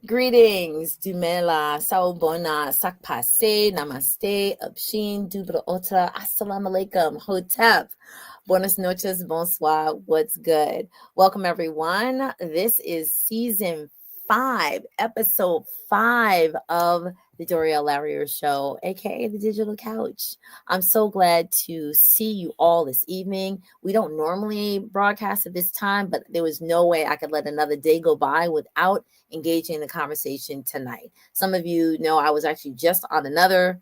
Greetings, Dumela, Sawubona, Sakpase, Namaste, Abshin, Dubra Ota, Assalamu alaikum, Hotep, Buenas noches, bonsoir, what's good? Welcome, everyone. This is season 5, episode 5 of the Doriel Larrier Show, aka the Digital Couch. I'm so glad to see you all this evening. We don't normally broadcast at this time, but there was no way I could let another day go by without engaging in the conversation tonight. Some of you know I was actually just on another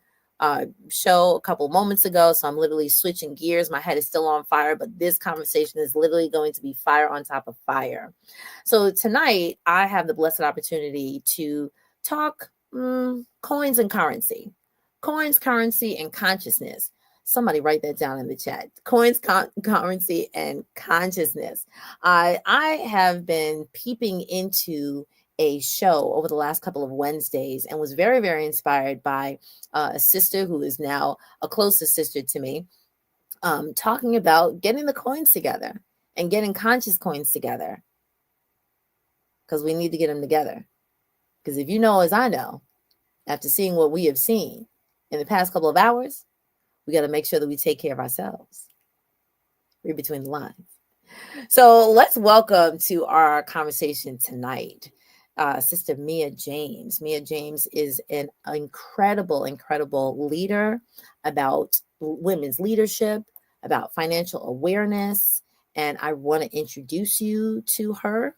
show a couple moments ago, so I'm literally switching gears. My head is still on fire, but this conversation is literally going to be fire on top of fire. So tonight, I have the blessed opportunity to talk coins and currency. Coins, currency, and consciousness. Somebody write that down in the chat. Coins, currency, and consciousness. I have been peeping into a show over the last couple of Wednesdays and was very, very inspired by a sister who is now a closer sister to me, talking about getting the coins together and getting conscious coins together, because we need to get them together. Because if you know, as I know, after seeing what we have seen in the past couple of hours, we got to make sure that we take care of ourselves. Read between the lines. So let's welcome to our conversation tonight Sister Mia James. Mia James is an incredible, incredible leader about women's leadership, about financial awareness, and I want to introduce you to her.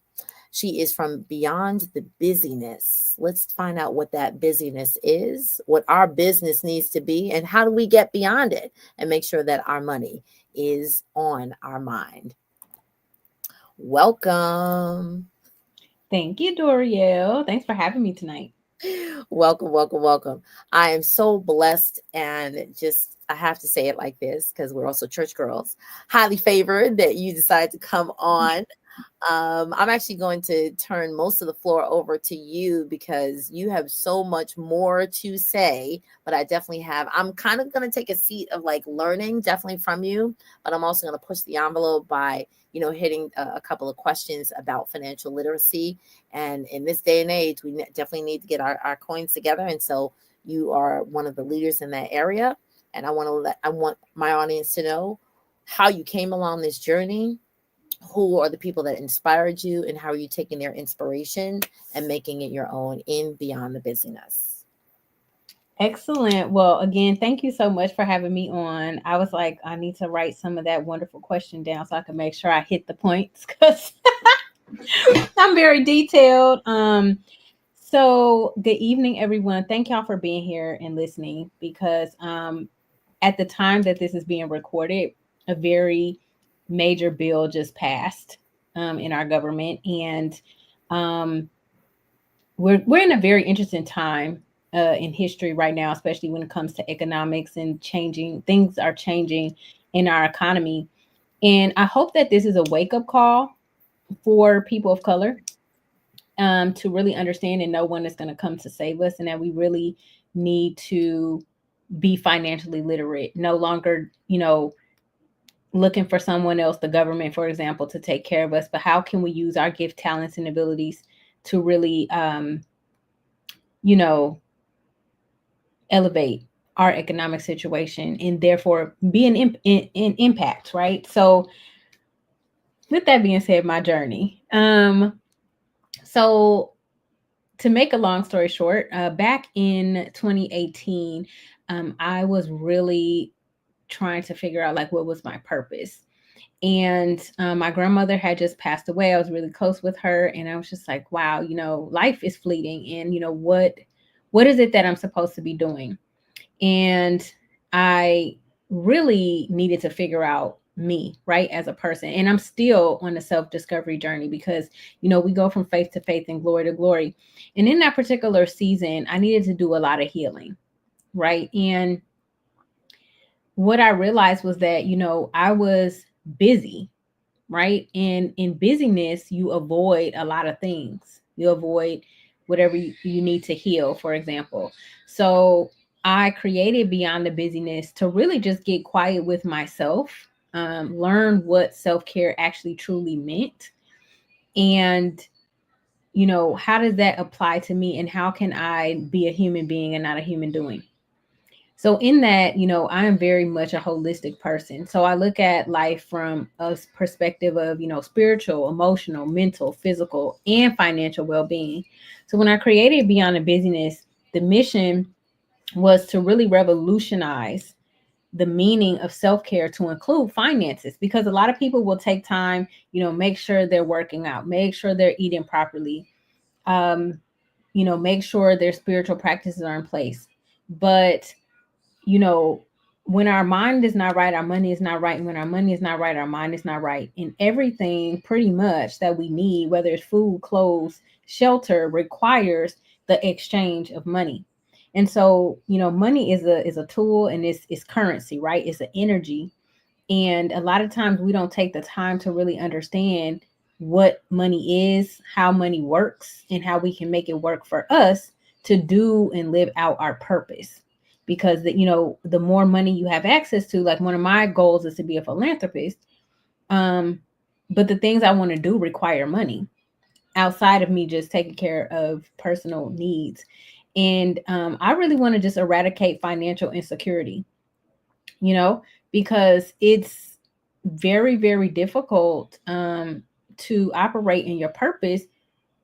She is from Beyond the Busyness. Let's find out what that busyness is, what our business needs to be, and how do we get beyond it and make sure that our money is on our mind. Welcome. Thank you, Doriel. Thanks for having me tonight. Welcome, welcome, welcome. I am so blessed and just, I have to say it like this because we're also church girls, highly favored that you decided to come on. I'm actually going to turn most of the floor over to you because you have so much more to say, but I definitely have, I'm kind of going to take a seat of like learning definitely from you, but I'm also going to push the envelope by, hitting a couple of questions about financial literacy. And in this day and age, we definitely need to get our coins together. And so you are one of the leaders in that area. And I want my audience to know how you came along this journey, who are the people that inspired you, and how are you taking their inspiration and making it your own in Beyond the Busyness. Excellent. Well, again, thank you so much for having me on. I was like, I need to write some of that wonderful question down so I can make sure I hit the points because I'm very detailed. So good evening, everyone. Thank y'all for being here and listening because at the time that this is being recorded, a very major bill just passed in our government, and um, we're in a very interesting time in history right now, especially when it comes to economics and changing things are changing in our economy. And I hope that this is a wake up call for people of color to really understand and know when it's going to come to save us, and that we really need to be financially literate. No longer, looking for someone else, the government, for example, to take care of us, but how can we use our gift, talents, and abilities to really, you know, elevate our economic situation and therefore be an impact, right? So, with that being said, my journey. So to make a long story short, back in 2018, I was really trying to figure out like what was my purpose. And my grandmother had just passed away. I was really close with her, and I was just like, wow, life is fleeting, and what is it that I'm supposed to be doing? And I really needed to figure out me, right, as a person. And I'm still on the self-discovery journey because, we go from faith to faith and glory to glory. And in that particular season, I needed to do a lot of healing, right? And what I realized was that, I was busy, right? And in busyness, you avoid a lot of things. You avoid whatever you need to heal, for example. So I created Beyond the Busyness to really just get quiet with myself, learn what self care actually truly meant, and how does that apply to me, and how can I be a human being and not a human doing? So in that, I am very much a holistic person. So I look at life from a perspective of, spiritual, emotional, mental, physical, and financial well-being. So when I created Beyond the Busyness, the mission was to really revolutionize the meaning of self-care to include finances, because a lot of people will take time, make sure they're working out, make sure they're eating properly, um, make sure their spiritual practices are in place. But you know, when our mind is not right, our money is not right. And when our money is not right, our mind is not right. And everything pretty much that we need, whether it's food, clothes, shelter, requires the exchange of money. And so, money is a tool, and it's currency, right? It's an energy. And a lot of times we don't take the time to really understand what money is, how money works, and how we can make it work for us to do and live out our purpose. Because the more money you have access to, like one of my goals is to be a philanthropist. But the things I want to do require money outside of me just taking care of personal needs. And I really want to just eradicate financial insecurity, you know, because it's very, very difficult to operate in your purpose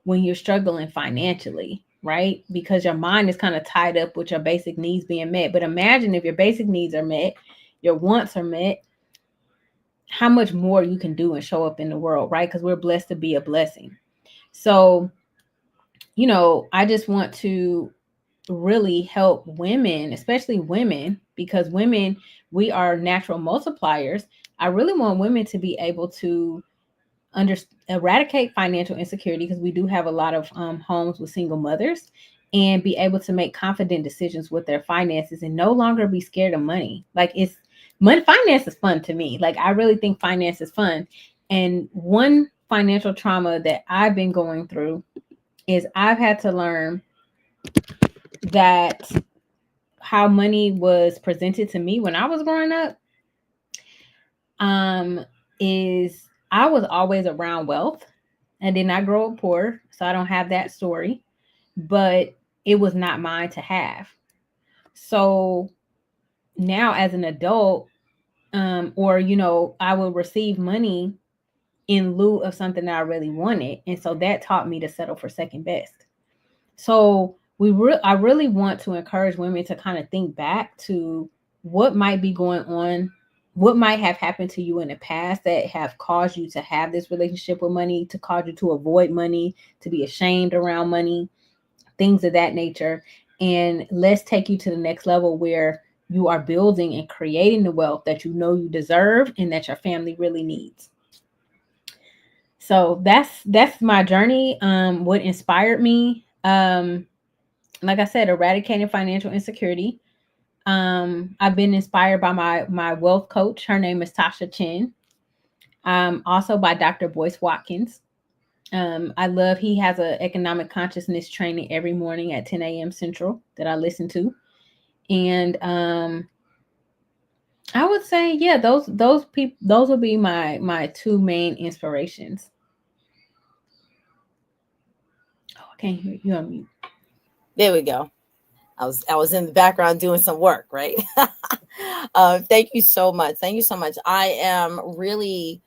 when you're struggling financially, right? Because your mind is kind of tied up with your basic needs being met. But imagine if your basic needs are met, your wants are met, how much more you can do and show up in the world, right? Because we're blessed to be a blessing. So, I just want to really help women, especially women, because women, we are natural multipliers. I really want women to be able to eradicate financial insecurity, because we do have a lot of homes with single mothers, and be able to make confident decisions with their finances and no longer be scared of money. Like finance is fun to me. Like I really think finance is fun. And one financial trauma that I've been going through is I've had to learn that how money was presented to me when I was growing up, um, is I was always around wealth. I did not grow up poor, so I don't have that story, but it was not mine to have. So now as an adult, or I will receive money in lieu of something that I really wanted. And so that taught me to settle for second best. So I really want to encourage women to kind of think back to what might be going on, what might have happened to you in the past that have caused you to have this relationship with money, to cause you to avoid money, to be ashamed around money, things of that nature. And let's take you to the next level where you are building and creating the wealth that you deserve and that your family really needs. So that's my journey. What inspired me, like I said, eradicating financial insecurity. I've been inspired by my wealth coach. Her name is Tasha Chin. Also by Dr. Boyce Watkins. He has an economic consciousness training every morning at 10 a.m. Central that I listen to. And I would say, yeah, those would be my two main inspirations. Oh, I can't hear you on mute. There we go. I was in the background doing some work, right? Thank you so much. Thank you so much. I am really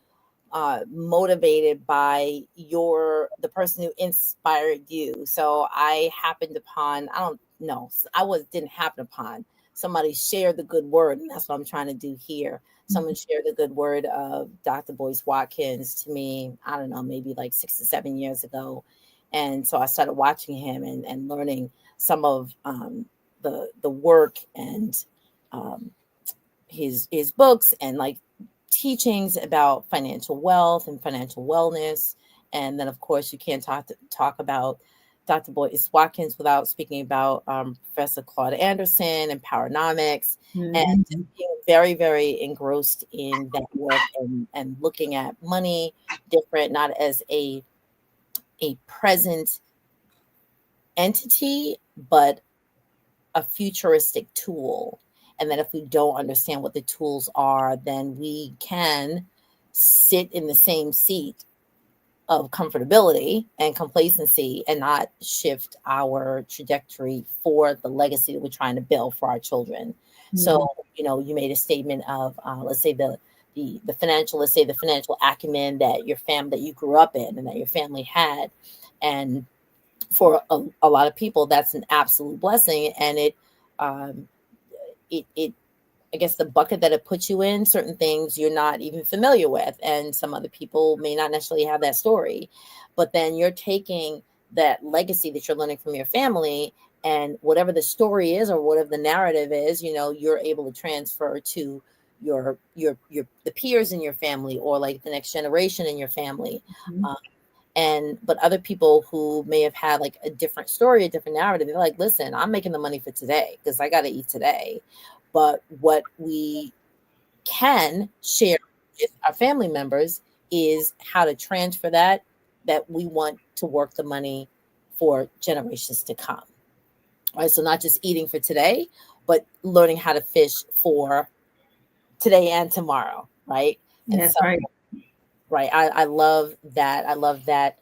motivated by the person who inspired you. So I happened upon, I don't know, didn't happen upon, somebody shared the good word, and that's what I'm trying to do here. Someone shared the good word of Dr. Boyce Watkins to me, I don't know, maybe like 6 or 7 years ago. And so I started watching him and learning some of the work and um, his books and like teachings about financial wealth and financial wellness. And then, of course, you can't talk about Dr. Boyce Watkins without speaking about Professor Claude Anderson and Powernomics, and just being very, very engrossed in that work and looking at money different, not as a present entity, but a futuristic tool. And that if we don't understand what the tools are, then we can sit in the same seat of comfortability and complacency and not shift our trajectory for the legacy that we're trying to build for our children. So, you made a statement of, let's say the financial, let's say the financial acumen that that you grew up in and that your family had. And for a lot of people, that's an absolute blessing. And um, it I guess the bucket that it puts you in, certain things you're not even familiar with. And some other people may not necessarily have that story. But then you're taking that legacy that you're learning from your family, and whatever the story is or whatever the narrative is, you're able to transfer to your the peers in your family, or like the next generation in your family. But other people who may have had like a different story, a different narrative, they're like, listen, I'm making the money for today because I got to eat today. But what we can share with our family members is how to transfer that we want to work the money for generations to come. All right. So not just eating for today, but learning how to fish for today and tomorrow. Right. And That's right. Right. I love that. I love that.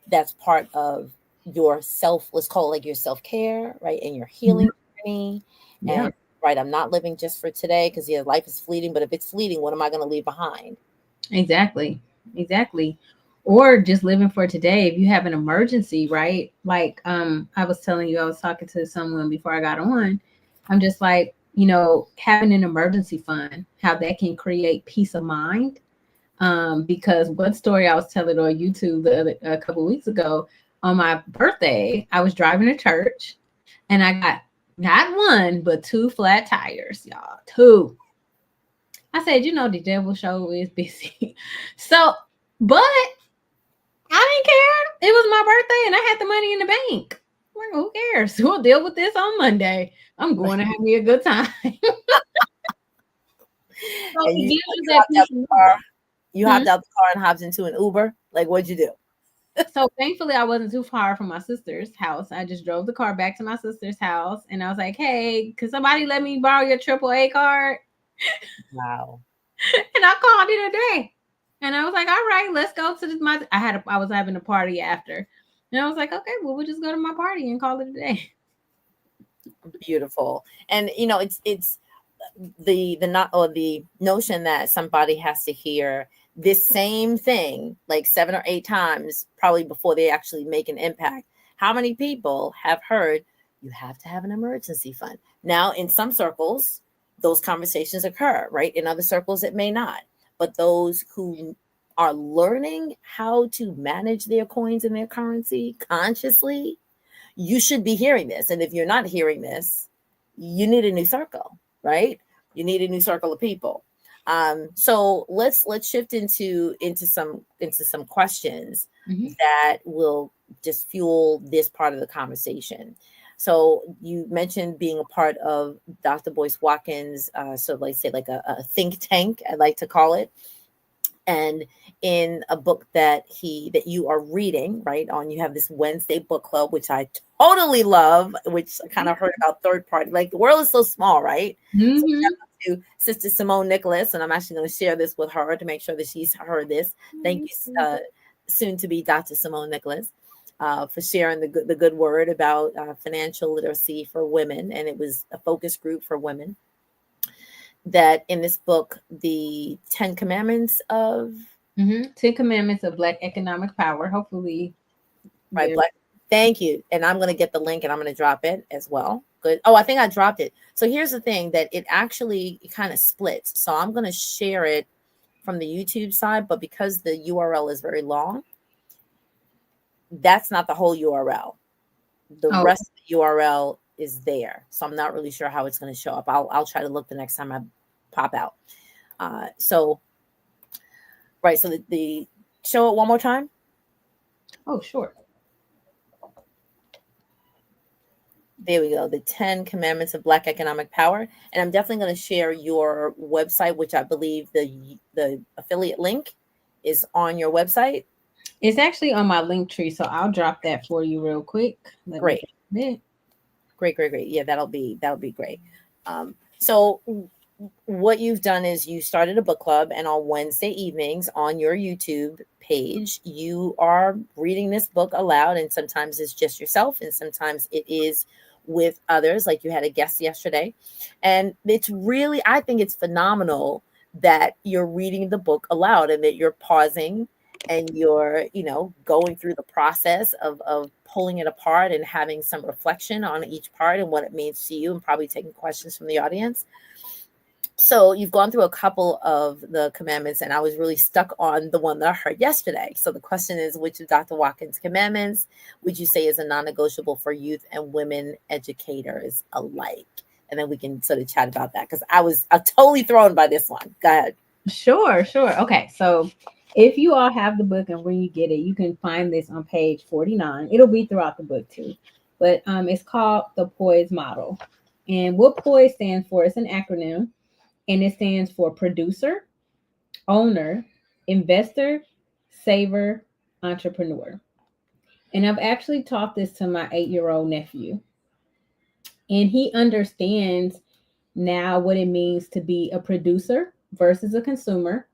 That's part of your let's call it like your self-care, right? And your healing journey. Yeah. And right, I'm not living just for today because life is fleeting, but if it's fleeting, what am I going to leave behind? Exactly. Or just living for today. If you have an emergency, right? Like I was telling you, I was talking to someone before I got on. I'm just like, having an emergency fund, how that can create peace of mind. Because one story I was telling on YouTube a couple of weeks ago, on my birthday, I was driving to church and I got not one, but 2 flat tires, y'all. 2. I said, the devil show is busy. So, but I didn't care. It was my birthday and I had the money in the bank. I'm like, who cares? We'll deal with this on Monday. I'm going to have me a good time. So And it gives you that peace of mind. You hopped out the car and hopped into an Uber. Like, what'd you do? So thankfully, I wasn't too far from my sister's house. I just drove the car back to my sister's house, and I was like, "Hey, could somebody let me borrow your AAA card?" Wow. And I called it a day. And I was like, "All right, let's go to my." I was having a party after, and I was like, "Okay, well, we'll just go to my party and call it a day." Beautiful. And it's the notion that somebody has to hear this same thing like 7 or 8 times probably before they actually make an impact. How many people have heard you have to have an emergency fund? Now, in some circles, those conversations occur, right? In other circles, it may not. But those who are learning how to manage their coins and their currency consciously, you should be hearing this. And if you're not hearing this, you need a new circle, right? You need a new circle of people. So let's shift into some questions that will just fuel this part of the conversation. So you mentioned being a part of Dr. Boyce Watkins, so like say like a think tank, I like to call it. And in a book that you are reading, right, you have this Wednesday book club, which I totally love, which I kind of heard about third party. Like the world is so small, right? So shout out to Sister Simone Nicholas, and I'm actually going to share this with her to make sure that she's heard this. Thank you, soon to be Dr. Simone Nicholas, for sharing the good word about financial literacy for women, and it was a focus group for women. That in this book, the 10 Commandments of 10 Commandments of Black Economic Power. Hopefully, right. Black. Thank you. And I'm going to get the link and I'm going to drop it as well. Good. Oh, I think I dropped it. So here's the thing, that it kind of splits. So I'm going to share it from the YouTube side, but because the URL is very long, that's not the whole URL. The rest of the URL is there. So I'm not really sure how it's going to show up. I'll try to look the next time I pop out. So the show it one more time. Oh, sure. There we go. The 10 Commandments of Black Economic Power. And I'm definitely going to share your website, which I believe the affiliate link is on your website. It's actually on my link tree, so I'll drop that for you real quick. Great. Yeah, that'll be great. So what you've done is you started a book club, and on Wednesday evenings on your YouTube page, you are reading this book aloud. And sometimes it's just yourself, and sometimes it is with others. Like you had a guest yesterday. And it's really, I think it's phenomenal that you're reading the book aloud and that you're pausing and you're, going through the process of pulling it apart and having some reflection on each part and what it means to you, and probably taking questions from the audience. So you've gone through a couple of the commandments, and I was really stuck on the one that I heard yesterday. So the question is, which of Dr. Watkins' commandments would you say is a non-negotiable for youth and women educators alike? And then we can sort of chat about that, because I was totally thrown by this one. Go ahead. Sure. Okay. So if you all have the book and when you get it, you can find this on page 49. It'll be throughout the book too. But it's called the POISE model. And what POISE stands for, it's an acronym, and it stands for producer, owner, investor, saver, entrepreneur. And I've actually taught this to my 8-year-old nephew. And he understands now what it means to be a producer versus a consumer.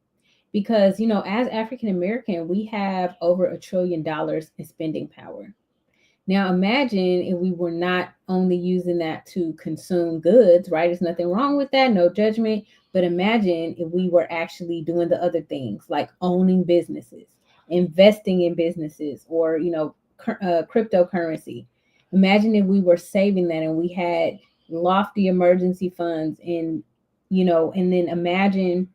Because, as African American, we have over $1 trillion in spending power. Now, imagine if we were not only using that to consume goods, right? There's nothing wrong with that, no judgment. But imagine if we were actually doing the other things like owning businesses, investing in businesses, or, cryptocurrency. Imagine if we were saving that and we had lofty emergency funds, and then imagine,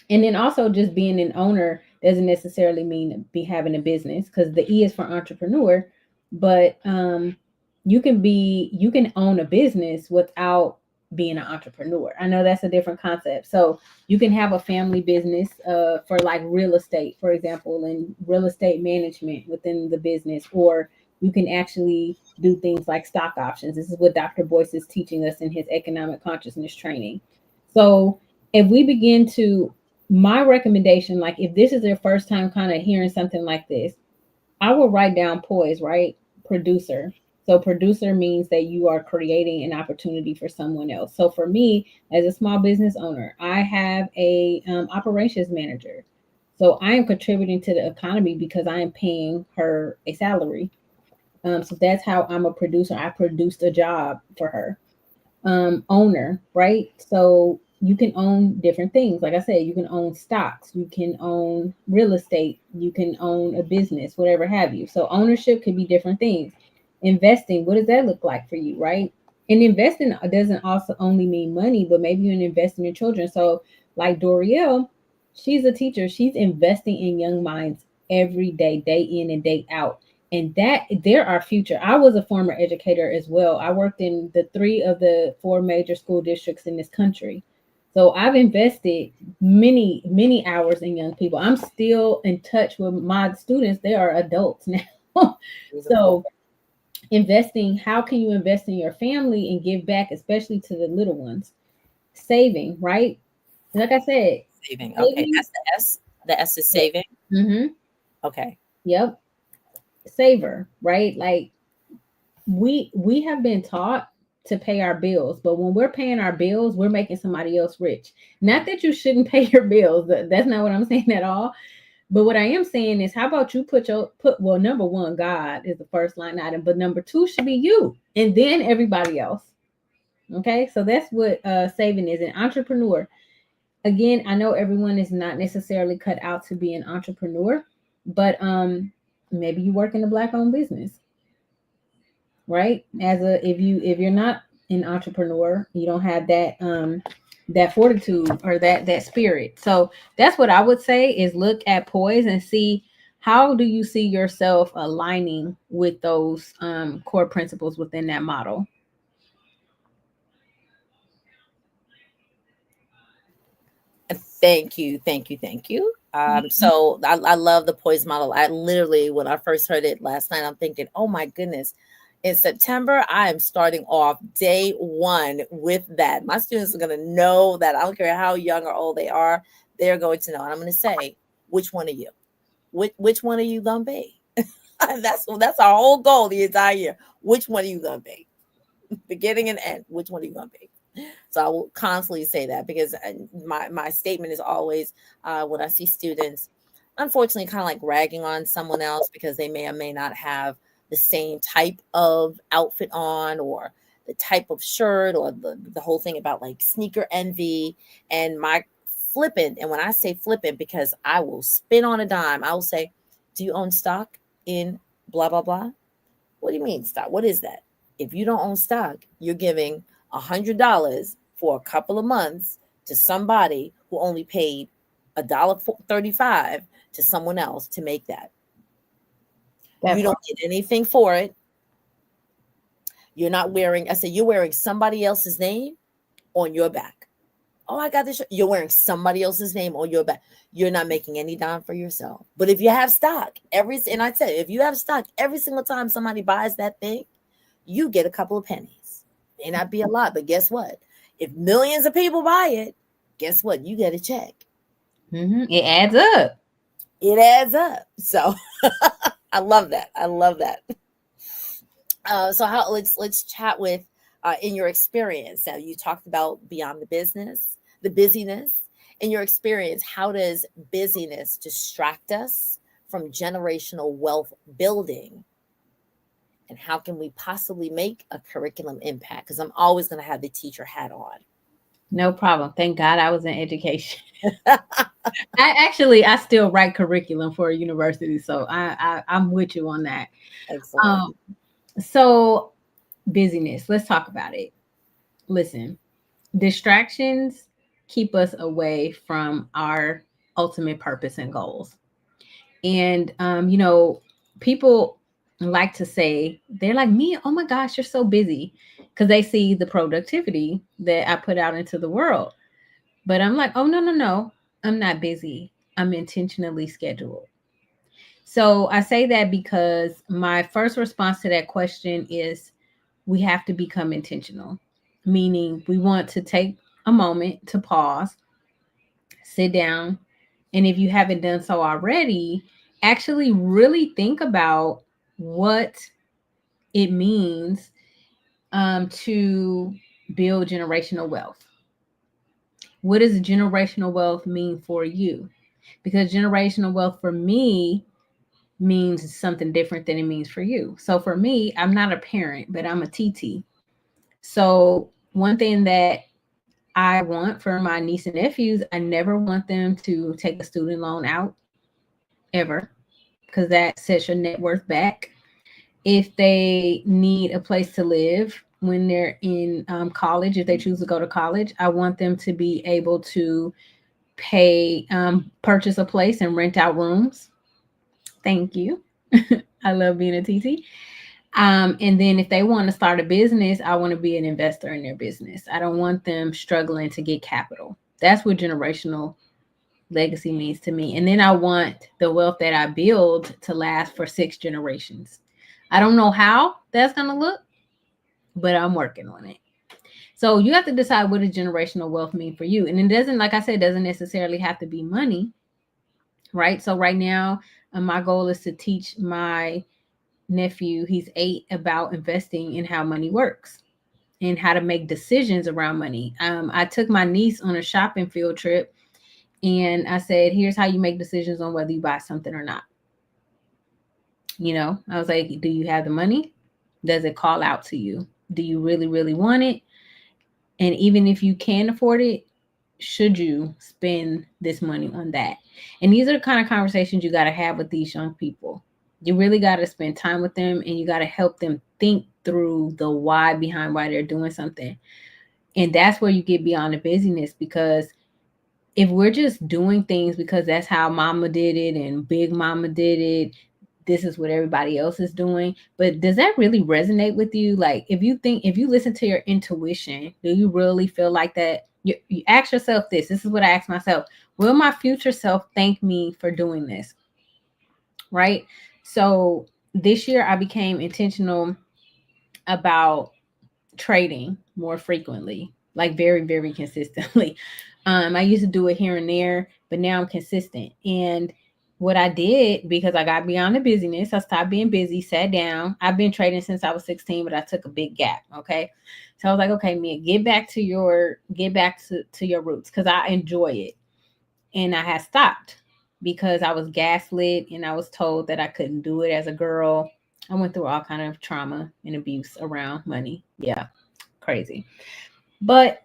and then also just being an owner doesn't necessarily mean be having a business, because the E is for entrepreneur. But you can own a business without being an entrepreneur. I know that's a different concept. So you can have a family business for like real estate, for example, and real estate management within the business, or you can actually do things like stock options. This is what Dr. Boyce is teaching us in his economic consciousness training. So if we begin to, my recommendation, like if this is their first time kind of hearing something like this, I will write down POISE, right? Producer. So producer means that you are creating an opportunity for someone else. So for me, as a small business owner, I have a operations manager. So I am contributing to the economy because I am paying her a salary. So that's how I'm a producer. I produced a job for her. Owner, right? So you can own different things. Like I said, you can own stocks, you can own real estate, you can own a business, whatever have you. So ownership could be different things. Investing, what does that look like for you, right? And investing doesn't also only mean money, but maybe you're investing in children. So like Doriel, she's a teacher. She's investing in young minds every day in and day out, and that they're our future. I was a former educator as well. I worked in the 3 of the 4 major school districts in this country. So I've invested many hours in young people. I'm still in touch with my students. They are adults now. So investing, how can you invest in your family and give back, especially to the little ones? Saving, right? Like I said, Saving. Okay, saving. that's the S. The S is saving. Mm-hmm. Okay. Yep. Saver, right? Like we have been taught to pay our bills, but when we're paying our bills, we're making somebody else rich. Not that you shouldn't pay your bills. That's not what I'm saying at all. But what I am saying is, how about you put well, number one, God is the first line item, but number 2 should be you, and then everybody else. Okay, so that's what saving is. An entrepreneur. Again, I know everyone is not necessarily cut out to be an entrepreneur, but maybe you work in a Black-owned business, right? If you're not an entrepreneur, you don't have that fortitude or that spirit. So that's what I would say, is look at POISE and see, how do you see yourself aligning with those core principles within that model. Thank you, thank you, thank you. So I love the poise model. I literally, when I first heard it last night, I'm thinking, oh my goodness, in September, I am starting off day one with that. My students are going to know that. I don't care how young or old they are, they're going to know. And I'm going to say, which one are you? Which one are you going to be? That's our whole goal the entire year. Which one are you going to be? Beginning and end. Which one are you going to be? So I will constantly say that because my statement is always when I see students, unfortunately, kind of like ragging on someone else because they may or may not have the same type of outfit on or the type of shirt or the whole thing about like sneaker envy and my flippant. And when I say flippant, because I will spin on a dime, I will say, do you own stock in blah, blah, blah? What do you mean stock? What is that? If you don't own stock, you're giving $100 for a couple of months to somebody who only paid $1.35 to someone else to make that. You don't get anything for it. You're not wearing, I said, you're wearing somebody else's name on your back. Oh, I got this shirt. You're wearing somebody else's name on your back. You're not making any dime for yourself. But if you have stock, and I said, if you have stock every single time somebody buys that thing, you get a couple of pennies. May not be a lot, but guess what? If millions of people buy it, guess what? You get a check. It adds up. It adds up. So I love that. I love that. So let's chat with in your experience. Now you talked about beyond the business, the busyness. In your experience, how does busyness distract us from generational wealth building? And how can we possibly make a curriculum impact? Because I'm always going to have the teacher hat on. No problem. Thank God I was in education. I still write curriculum for a university, so I'm with you on that. Excellent. So busyness. Let's talk about it. Listen, distractions keep us away from our ultimate purpose and goals. And people like to say, they're like, me, oh my gosh, you're so busy, because they see the productivity that I put out into the world. But I'm like, oh no, I'm not busy. I'm intentionally scheduled. So I say that because my first response to that question is we have to become intentional, meaning we want to take a moment to pause, sit down, and if you haven't done so already, actually really think about what it means to build generational wealth. What does generational wealth mean for you? Because generational wealth for me means something different than it means for you. So for me, I'm not a parent, but I'm a TT. So one thing that I want for my niece and nephews, I never want them to take a student loan out ever, because that sets your net worth back. If they need a place to live when they're in college, if they choose to go to college, I want them to be able to purchase a place and rent out rooms. Thank you. I love being a TT. And then if they want to start a business, I want to be an investor in their business. I don't want them struggling to get capital. That's what generational legacy means to me. And then I want the wealth that I build to last for 6 generations. I don't know how that's going to look, but I'm working on it. So you have to decide, what does generational wealth mean for you? And it doesn't, like I said, doesn't necessarily have to be money, right? So right now, my goal is to teach my nephew, he's 8, about investing and how money works and how to make decisions around money. I took my niece on a shopping field trip, and I said, here's how you make decisions on whether you buy something or not. I was like, do you have the money? Does it call out to you? Do you really, really want it? And even if you can afford it, should you spend this money on that? And these are the kind of conversations you got to have with these young people. You really got to spend time with them, and you got to help them think through the why behind why they're doing something. And that's where you get beyond the busyness, because if we're just doing things because that's how mama did it and big mama did it, this is what everybody else is doing. But does that really resonate with you? Like, if you listen to your intuition, do you really feel like that? You ask yourself this. This is what I ask myself. Will my future self thank me for doing this? Right? So this year I became intentional about trading more frequently, like very, very consistently. I used to do it here and there, but now I'm consistent. And what I did, because I got beyond the busyness, I stopped being busy, sat down. I've been trading since I was 16, but I took a big gap. Okay. So I was like, okay, Mia, get back to your roots, because I enjoy it. And I had stopped because I was gaslit and I was told that I couldn't do it as a girl. I went through all kind of trauma and abuse around money. Yeah, crazy. But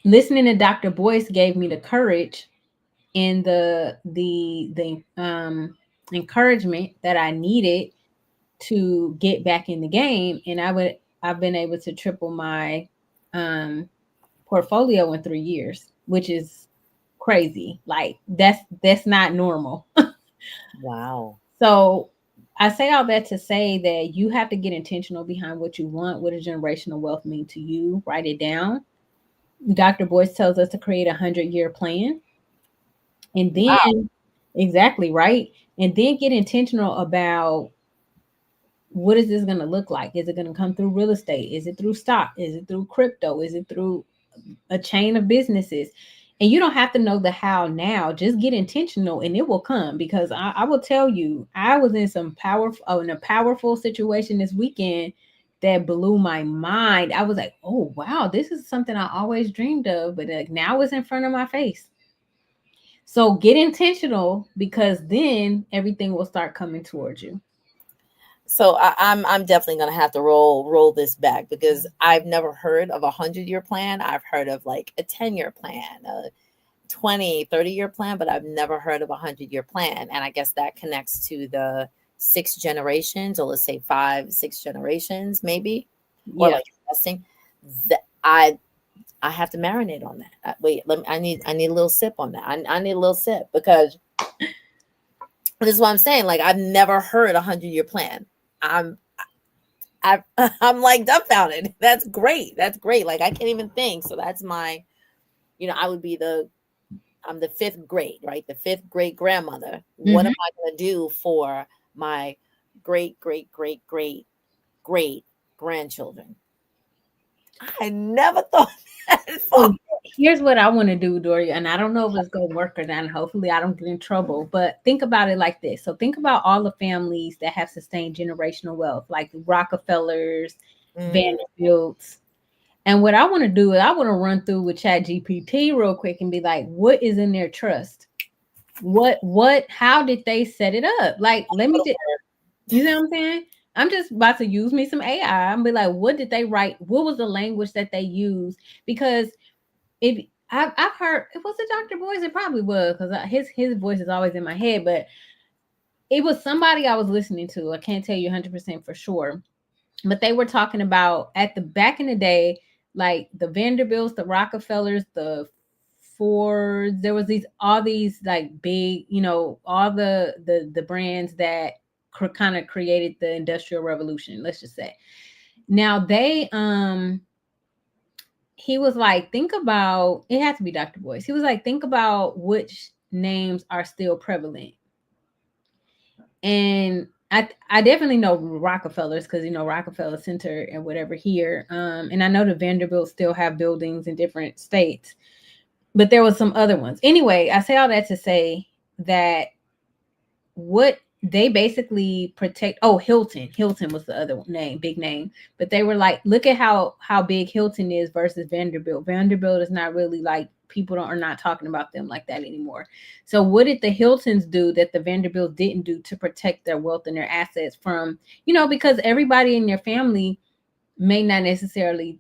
listening to Dr. Boyce gave me the courage and the encouragement that I needed to get back in the game. And I've been able to triple my um portfolio in 3 years, which is crazy. Like that's not normal. Wow. So I say all that to say that you have to get intentional behind what you want. What does generational wealth mean to you? Write it down. Dr. Boyce tells us to create 100-year plan. And Wow. then, exactly, right? And then get intentional about what is this going to look like? Is it going to come through real estate? Is it through stock? Is it through crypto? Is it through a chain of businesses? And you don't have to know the how now. Just get intentional and it will come. Because I will tell you, I was in in a powerful situation this weekend that blew my mind. I was like, oh wow, this is something I always dreamed of, but like now it's in front of my face. So get intentional, because then everything will start coming towards you. So I'm definitely gonna have to roll this back because I've never heard of a 100-year plan. I've heard of like a 10-year plan, a 20, 30-year plan, but I've never heard of a 100-year plan. And I guess that connects to the 6 generations, or let's say 5, 6 generations, maybe, or Yeah. like investing. That I have to marinate on that. Wait, I need a little sip on that. I need a little sip because this is what I'm saying. Like I've never heard a 100-year plan. I'm I'm like dumbfounded. That's great. That's great. Like I can't even think. So that's my, I would be I'm the fifth grade, right? The fifth great grandmother. What am Hmm. I going to do for my great, great, great, great, great grandchildren? I never thought that far. So here's what I want to do, Doria, and I don't know if it's gonna work or not. And hopefully, I don't get in trouble. But think about it like this. So think about all the families that have sustained generational wealth, like the Rockefellers, Mm, Vanderbilts. And what I want to do is I want to run through with Chat GPT real quick and be like, what is in their trust? How did they set it up? Like, let me just, you see what I'm saying? I'm just about to use me some AI and be like, what did they write? What was the language that they used? Because if I've heard, it was it Dr. Boyce? It probably was, because his voice is always in my head. But it was somebody I was listening to. I can't tell you 100% for sure, but they were talking about at the back in the day, like the Vanderbilts, the Rockefellers, the Fords. There was all these like big, all the brands that kind of created the Industrial Revolution. Let's just say. Now he was like, think about, it had to be Dr. Boyce. He was like, think about which names are still prevalent. And I definitely know Rockefellers, because Rockefeller Center and whatever here. And I know the Vanderbilt still have buildings in different states, but there was some other ones. Anyway, I say all that to say that what they basically protect. Oh, Hilton was the other name, big name. But they were like, look at how big Hilton is versus Vanderbilt is not really, like, are not talking about them like that anymore. So what did the Hiltons do that the Vanderbilt didn't do to protect their wealth and their assets from, because everybody in their family may not necessarily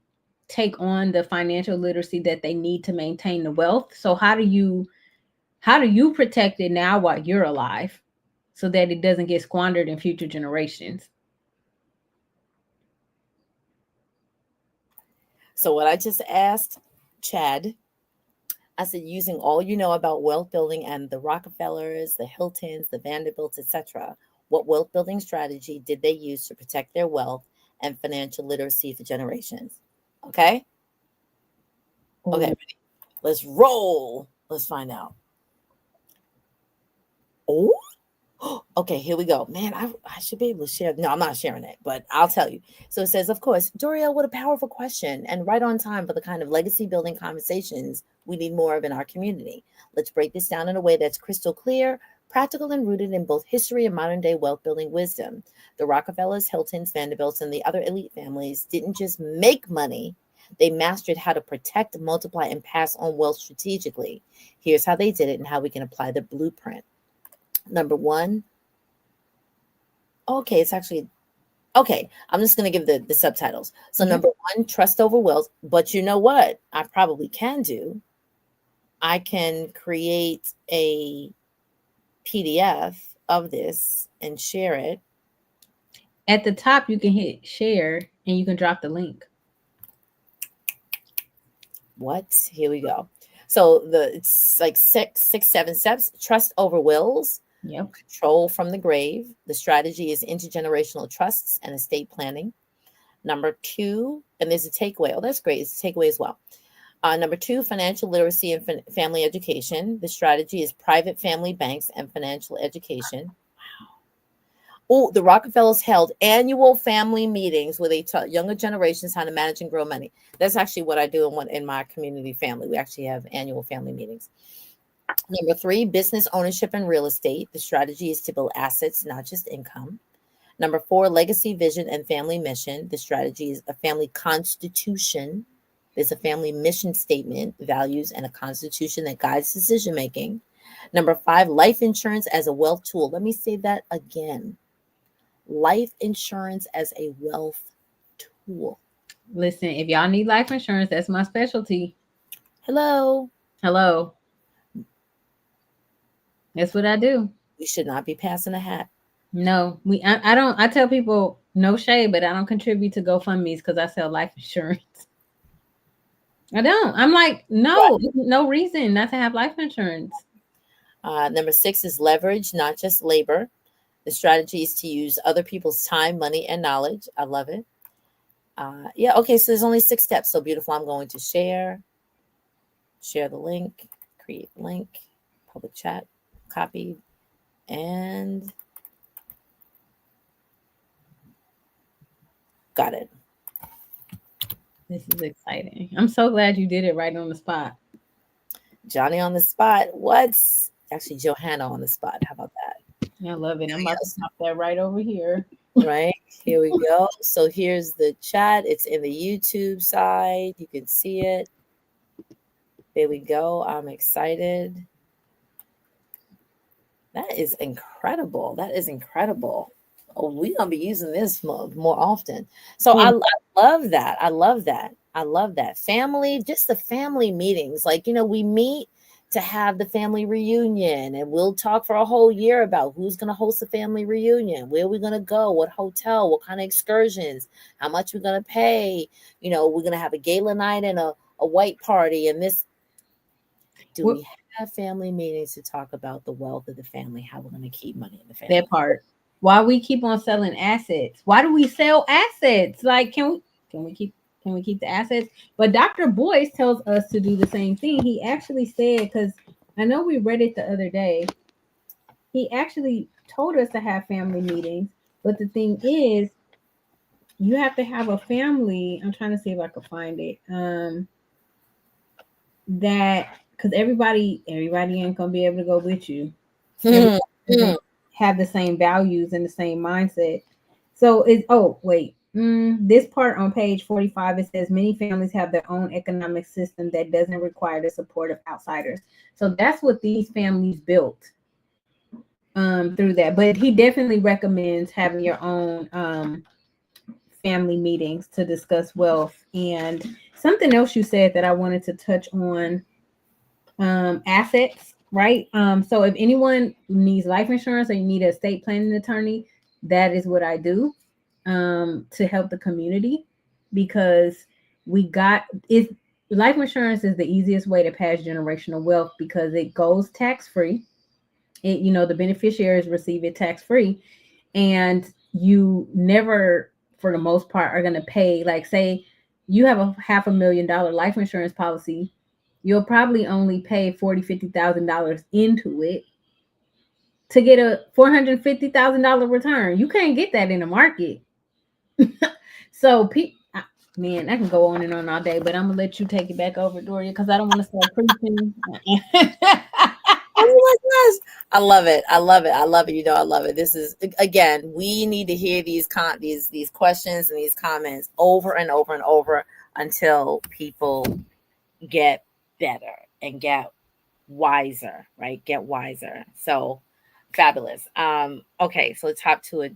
take on the financial literacy that they need to maintain the wealth. So how do you protect it now while you're alive, so that it doesn't get squandered in future generations? so what I just asked Chad, I said, using all you know about wealth building and the Rockefellers, the Hiltons, the Vanderbilts, etc., what wealth building strategy did they use to protect their wealth and financial literacy for generations? Okay. Okay. Oh, Let's roll. Let's find out. Oh, okay, here we go. Man, I should be able to share. No, I'm not sharing it, but I'll tell you. So it says, of course, Doriel, what a powerful question and right on time for the kind of legacy building conversations we need more of in our community. Let's break this down in a way that's crystal clear, practical and rooted in both history and modern day wealth building wisdom. The Rockefellers, Hiltons, Vanderbilts, and the other elite families didn't just make money, they mastered how to protect, multiply, and pass on wealth strategically. Here's how they did it and how we can apply the blueprint. Number one, okay, it's actually okay. I'm just going to give the subtitles. So, Mhm. number one, trust over wealth. But you know what? I probably can do. I can create a PDF of this and share it. At the top, you can hit share and you can drop the link. What? Here we go. So it's like six, 7 steps. Trust over wills, Yep. control from the grave. The strategy is intergenerational trusts and estate planning. Number two, and there's a takeaway. Oh, that's great. It's a takeaway as well. Number two, financial literacy and family education. The strategy is private family banks and financial education. Oh, the Rockefellers held annual family meetings where they taught younger generations how to manage and grow money. That's actually what I do in my community family. We actually have annual family meetings. Number three, business ownership and real estate. The strategy is to build assets, not just income. Number four, legacy, vision, and family mission. The strategy is a family constitution. There's a family mission statement, values, and a constitution that guides decision making. Number five, life insurance as a wealth tool. Let me say that again. Life insurance as a wealth tool. Listen, if y'all need life insurance, that's my specialty. Hello. Hello. That's what I do. We should not be passing a hat. No, I don't. I tell people no shade, but I don't contribute to GoFundMe's because I sell life insurance. I don't. I'm like, no, no reason not to have life insurance. Number six is leverage, not just labor. The strategy is to use other people's time, money, and knowledge. I love it. Yeah, okay, so there's only 6 steps. So beautiful. I'm going to share the link, create link, public chat, copy, and got it. This is exciting. I'm so glad you did it right on the spot. Johnny on the spot. What's actually Johanna on the spot? How about that? I love it. I'm about to pop that right over here. Right, here we go. So here's the chat. It's in the YouTube side. You can see it. There we go. I'm excited. That is incredible. That is incredible. Oh, we're gonna be using this more often. So Yeah. I love that. I love that. I love that. Family, just the family meetings. Like, we meet to have the family reunion, and we'll talk for a whole year about who's going to host a family reunion, where we're going to go, what hotel, what kind of excursions, how much we're going to pay. We're going to have a gala night and a white party. And this, we have family meetings to talk about the wealth of the family, how we're going to keep money in the family? That part. Why we keep on selling assets? Why do we sell assets? Like, can we keep the assets? But Dr. Boyce tells us to do the same thing. He actually said, because I know we read it the other day, he actually told us to have family meetings. But the thing is, you have to have a family. I'm trying to see if I can find it. That because everybody ain't gonna be able to go with you. Have the same values and the same mindset. So this part on page 45, it says many families have their own economic system that doesn't require the support of outsiders. So that's what these families built through that. But he definitely recommends having your own family meetings to discuss wealth. And something else you said that I wanted to touch on, assets, right? So if anyone needs life insurance or you need an estate planning attorney, that is what I do to help the community, because life insurance is the easiest way to pass generational wealth because it goes tax-free. The beneficiaries receive it tax-free, and you never, for the most part, are going to pay. Like, say you have a $500,000 life insurance policy, you'll probably only pay $50,000 into it to get a $450,000 return. You can't get that in the market. So, man, I can go on and on all day, but I'm gonna let you take it back over, Doria, because I don't want to start preaching. Oh my gosh. I love it. I love it. I love it. You know, I love it. This is again, we need to hear these questions and these comments over and over and over until people get better and get wiser, right? Get wiser. So fabulous. Okay, so let's hop to a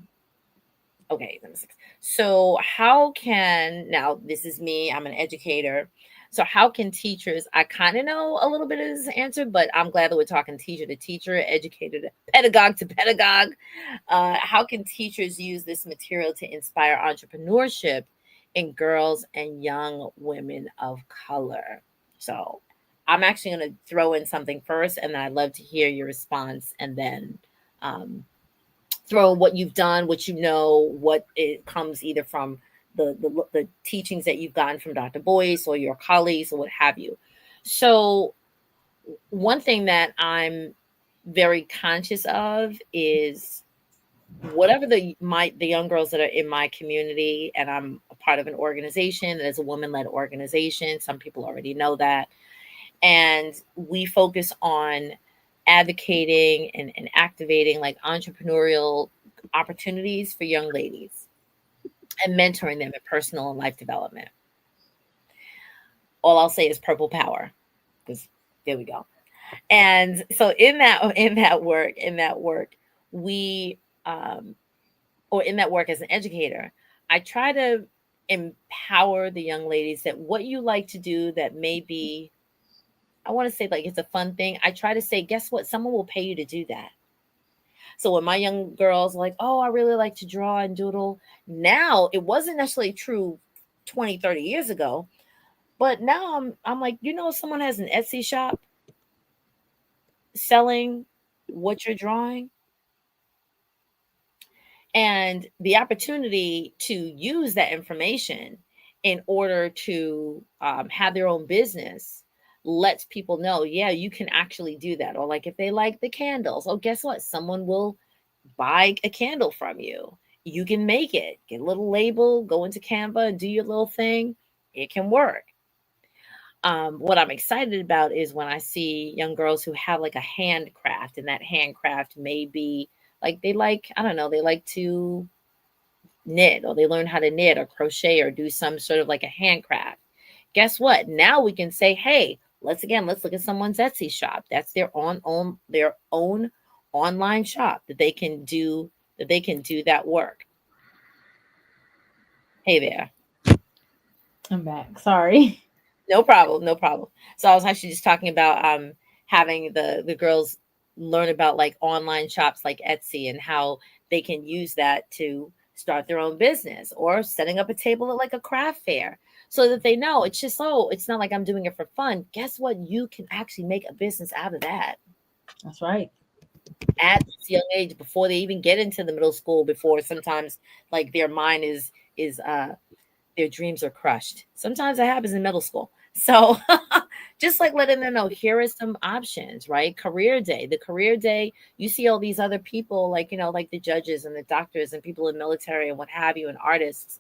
okay, number six. So how can now this is me, I'm an educator. So how can teachers, I kind of know a little bit of this answer, but I'm glad that we're talking teacher to teacher, educator to pedagogue to pedagogue. How can teachers use this material to inspire entrepreneurship in girls and young women of color? So I'm actually going to throw in something first, and I'd love to hear your response, and then um, throw what you've done, what you know, what it comes either from the teachings that you've gotten from Dr. Boyce or your colleagues or what have you. So one thing that I'm very conscious of is whatever the young girls that are in my community, and I'm a part of an organization that is a woman-led organization. Some people already know that. And we focus on advocating and activating like entrepreneurial opportunities for young ladies and mentoring them in personal and life development. All I'll say is purple power, because there we go. And so in that work we or in that work as an educator, I try to empower the young ladies that what you like to do that may be, I want to say like it's a fun thing. I try to say, guess what? Someone will pay you to do that. So when my young girls are like, oh, I really like to draw and doodle. Now it wasn't necessarily true 20, 30 years ago, but now I'm like, someone has an Etsy shop selling what you're drawing, and the opportunity to use that information in order to have their own business lets people know, yeah, you can actually do that. Or like if they like the candles, oh, guess what? Someone will buy a candle from you. You can make it, get a little label, go into Canva and do your little thing. It can work. What I'm excited about is when I see young girls who have like a handcraft, and that handcraft may be like they like, I don't know, they like to knit, or they learn how to knit or crochet or do some sort of like a handcraft. Guess what? Now we can say, hey, let's look at someone's Etsy shop. That's their own online shop that they can do that work. Hey there. I'm back. Sorry. No problem, no problem. So I was actually just talking about having the girls learn about like online shops like Etsy and how they can use that to start their own business, or setting up a table at like a craft fair, so that they know it's just, oh, it's not like I'm doing it for fun. Guess what? You can actually make a business out of that That's right. at this young age, before they even get into the middle school, before sometimes like their mind is their dreams are crushed. Sometimes that happens in middle school. So just like letting them know, here are some options, right? Career day. The career day, you see all these other people, like, like the judges and the doctors and people in military and what have you, and artists.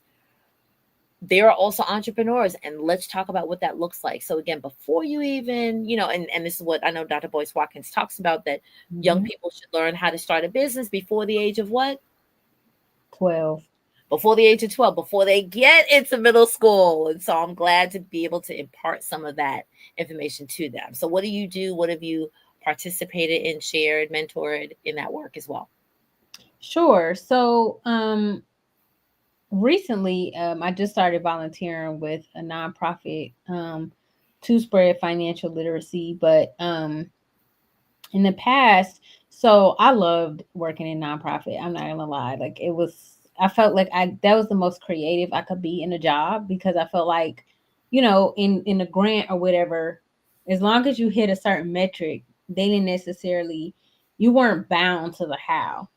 They are also entrepreneurs. And let's talk about what that looks like. So again, before you even, and this is what I know Dr. Boyce Watkins talks about, that young Mhm. people should learn how to start a business before the age of what? 12. Before the age of 12, before they get into middle school. And so I'm glad to be able to impart some of that information to them. So, what do you do? What have you participated in, shared, mentored in that work as well? Sure. So, recently, I just started volunteering with a nonprofit to spread financial literacy. But in the past, so I loved working in nonprofit. I'm not gonna lie. Like it was, I felt like that was the most creative I could be in a job, because I felt like, in a grant or whatever, as long as you hit a certain metric, they didn't necessarily, you weren't bound to the how.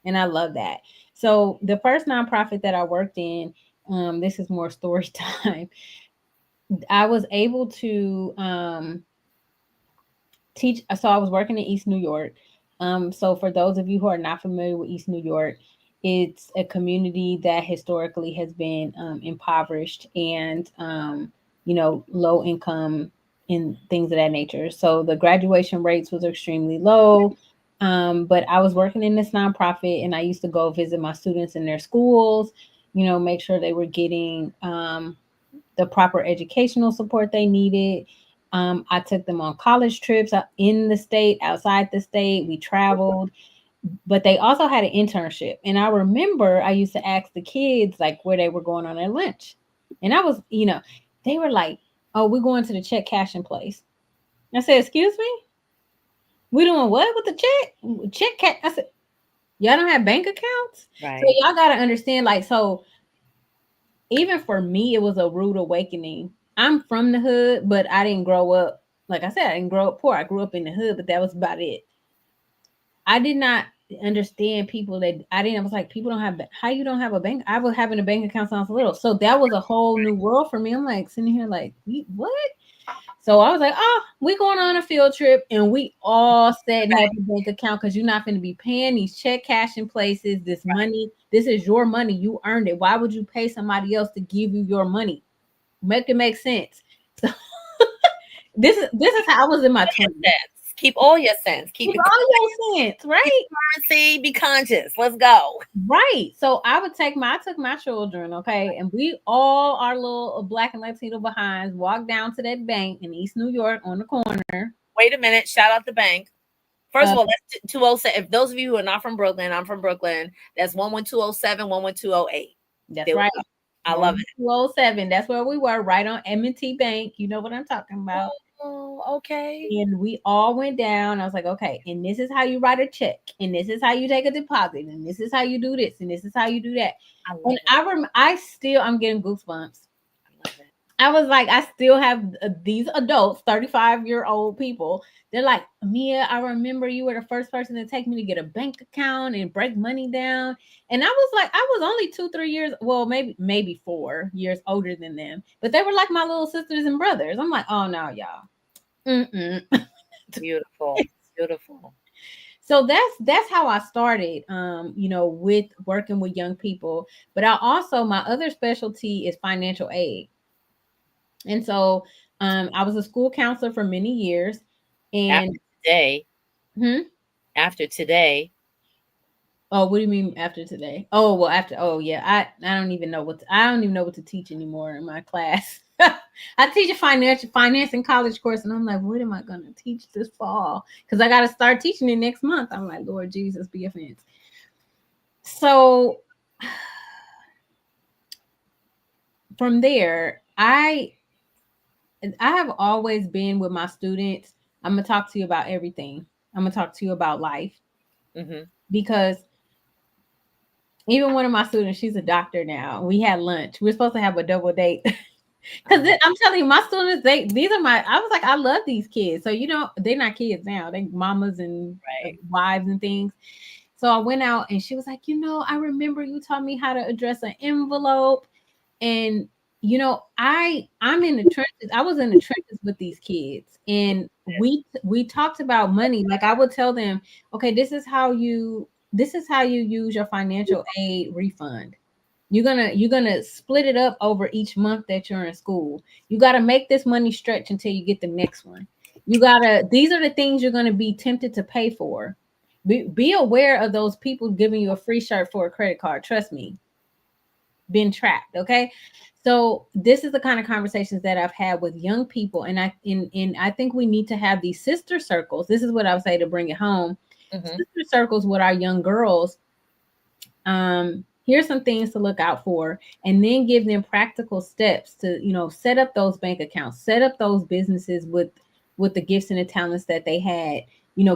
And I love that. So the first nonprofit that I worked in, this is more story time. I was able to teach. So I was working in East New York. So for those of you who are not familiar with East New York, it's a community that historically has been impoverished and low income and things of that nature. So the graduation rates was extremely low. But I was working in this nonprofit, and I used to go visit my students in their schools, make sure they were getting the proper educational support they needed. I took them on college trips in the state, outside the state. We traveled, but they also had an internship. And I remember I used to ask the kids like where they were going on their lunch. And I was, they were like, "Oh, we're going to the check cashing place." I said, "Excuse me? We doing what with the check? Check cash?" I said, "Y'all don't have bank accounts?" Right. So y'all got to understand, like, so even for me, it was a rude awakening. I'm from the hood, but I didn't grow up. Like I said, I didn't grow up poor. I grew up in the hood, but that was about it. I did not understand people that I didn't. I was like, people don't have, how you don't have a bank? I was having a bank account since I was little. So that was a whole new world for me. I'm like sitting here like, what? So I was like, oh, we going on a field trip, and we all said and have a bank account because you're not going to be paying these check cashing places this money. This is your money. You earned it. Why would you pay somebody else to give you your money? Make it make sense. So this is how I was in my 20s. Keep all your sense. Keep all your sense, right? Currency, be conscious. Let's go. Right. So I took my children, okay, and we all our little Black and Latino behinds walked down to that bank in East New York on the corner. Wait a minute. Shout out the bank. First of all, that's 207. If those of you who are not from Brooklyn, I'm from Brooklyn. That's 11207, 11208. That's right. I love it. 207. That's where we were, right on M&T Bank. You know what I'm talking about. Oh, okay. And we all went down. I was like, okay, and this is how you write a check, and this is how you take a deposit, and this is how you do this, and this is how you do that. And I'm getting goosebumps. I was like, I still have these adults, 35-year-old people. They're like, "Mia, I remember you were the first person to take me to get a bank account and break money down." And I was like, I was only 2-3 years, well, maybe 4 years older than them, but they were like my little sisters and brothers. I'm like, oh no, y'all. Beautiful. Beautiful. So that's how I started, with working with young people. But my other specialty is financial aid. And so I was a school counselor for many years. And after today. Oh, what do you mean after today? Oh, well, I don't even know what to teach anymore in my class. I teach a finance and college course, and I'm like, what am I going to teach this fall? Because I got to start teaching it next month. I'm like, Lord Jesus, be offense. So from there, I have always been with my students. I'm going to talk to you about everything. I'm going to talk to you about life. Because even one of my students, she's a doctor now. We had lunch. We're supposed to have a double date. Because I'm telling you, my students, I was like, I love these kids. So, they're not kids now. They're mamas and wives and things. So I went out and she was like, I remember you taught me how to address an envelope. And, I'm in the trenches. I was in the trenches with these kids. And we talked about money. Like I would tell them, okay, this is how you use your financial aid refund. You're gonna split it up over each month that you're in school. You got to make this money stretch until you get the next one. These are the things you're gonna be tempted to pay for. Be aware of those people giving you a free shirt for a credit card. Trust me, been trapped. Okay. So this is the kind of conversations that I've had with young people. And I think we need to have these sister circles. This is what I would say to bring it home. Sister circles with our young girls. Here's some things to look out for, and then give them practical steps to, set up those bank accounts, set up those businesses with the gifts and the talents that they had,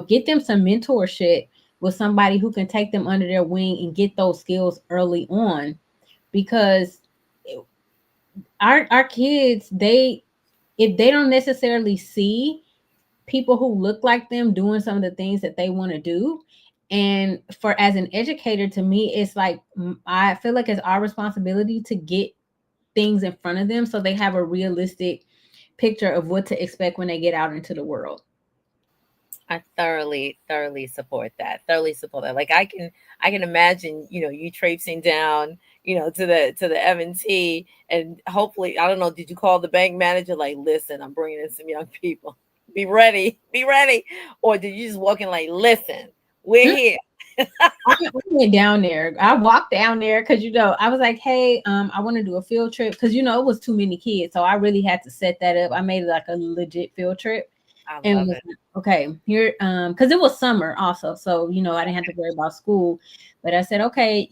get them some mentorship with somebody who can take them under their wing and get those skills early on. Because our kids, if they don't necessarily see people who look like them doing some of the things that they want to do. And as an educator, to me, it's like, I feel like it's our responsibility to get things in front of them so they have a realistic picture of what to expect when they get out into the world. I thoroughly support that. Like I can imagine, you traipsing down to the M&T, and hopefully, I don't know, did you call the bank manager like, listen, I'm bringing in some young people, be ready, or did you just walk in like, listen, we're here? I went down there. I walked down there because I was like, hey, I want to do a field trip because it was too many kids, so I really had to set that up. I made it like a legit field trip, I and love was it. like, okay, here, because it was summer also, so I didn't have to worry about school. But I said, okay,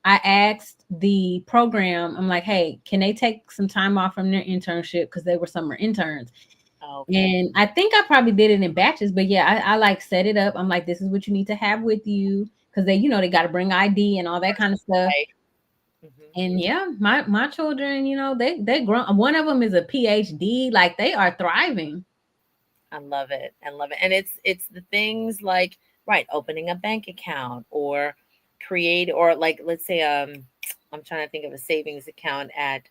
I asked the program, I'm like, hey, can they take some time off from their internship because they were summer interns? Okay. And I think I probably did it in batches, but yeah, I like set it up. I'm like, this is what you need to have with you because they got to bring ID and all that kind of stuff. Right. Mhm. And yeah, my children, they grown. One of them is a PhD. Like they are thriving. I love it. I love it. And it's the things like, right, opening a bank account, or create, or like, let's say, I'm trying to think of a savings account at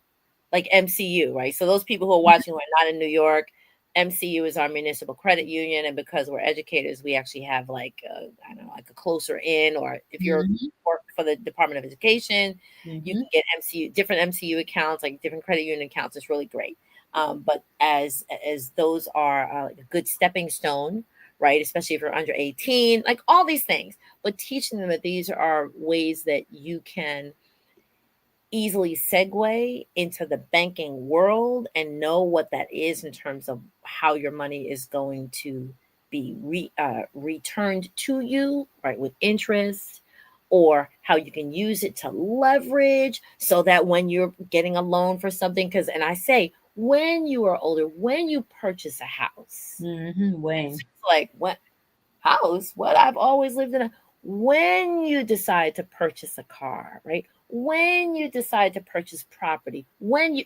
like MCU, right? So those people who are watching who are not in New York, MCU is our municipal credit union, and because we're educators, we actually have like I don't know, like a closer in, or if you're Mm-hmm. work for the Department of Education, you Mm-hmm. can get different MCU accounts, like different credit union accounts. It's really great. But as those are like a good stepping stone, right? Especially if you're under 18, like all these things. But teaching them that these are ways that you can easily segue into the banking world and know what that is in terms of how your money is going to be returned to you, right, with interest, or how you can use it to leverage so that when you're getting a loan for something, because, and I say, when you are older, when you purchase a house, Mm-hmm. it's When. just like, what house? What, I've always lived in a. When you decide to purchase a car, right? When you decide to purchase property, when you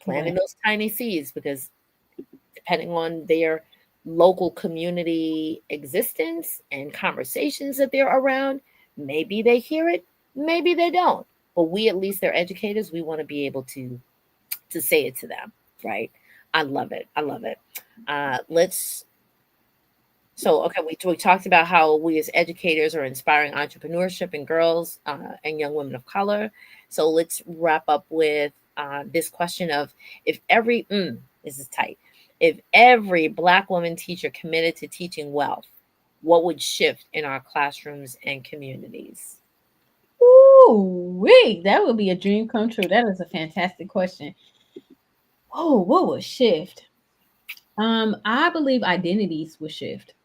When. planting those tiny seeds, because depending on their local community existence and conversations that they're around, maybe they hear it, maybe they don't. But we, at least they're educators, we want to be able to say it to them, right? I love it. I love it. Let's So, okay, we talked about how we as educators are inspiring entrepreneurship in girls and young women of color. So let's wrap up with this question of, if every, this is tight, if every Black woman teacher committed to teaching wealth, what would shift in our classrooms and communities? Ooh, wait, that would be a dream come true. That is a fantastic question. Oh, what would shift? I believe identities would shift.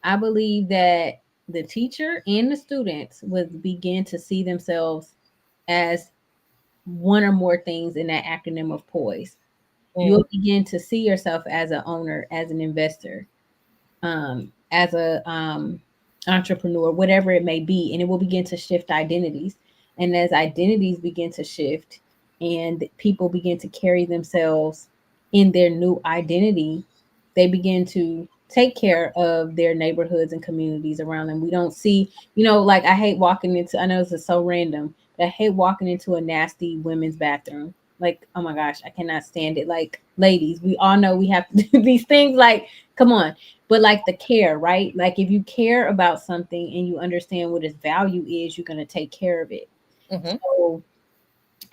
I believe that the teacher and the students would begin to see themselves as one or more things in that acronym of poise. Mm, You'll begin to see yourself as an owner, as an investor, as a entrepreneur, whatever it may be, and it will begin to shift identities. And as identities begin to shift, and people begin to carry themselves in their new identity, they begin to take care of their neighborhoods and communities around them. We don't see, like I hate walking into. I know this is so random, but I hate walking into a nasty women's bathroom. Like, oh my gosh, I cannot stand it. Like, ladies, we all know we have to do these things. Like, come on, but like the care, right? Like if you care about something and you understand what its value is, you're going to take care of it. hmm So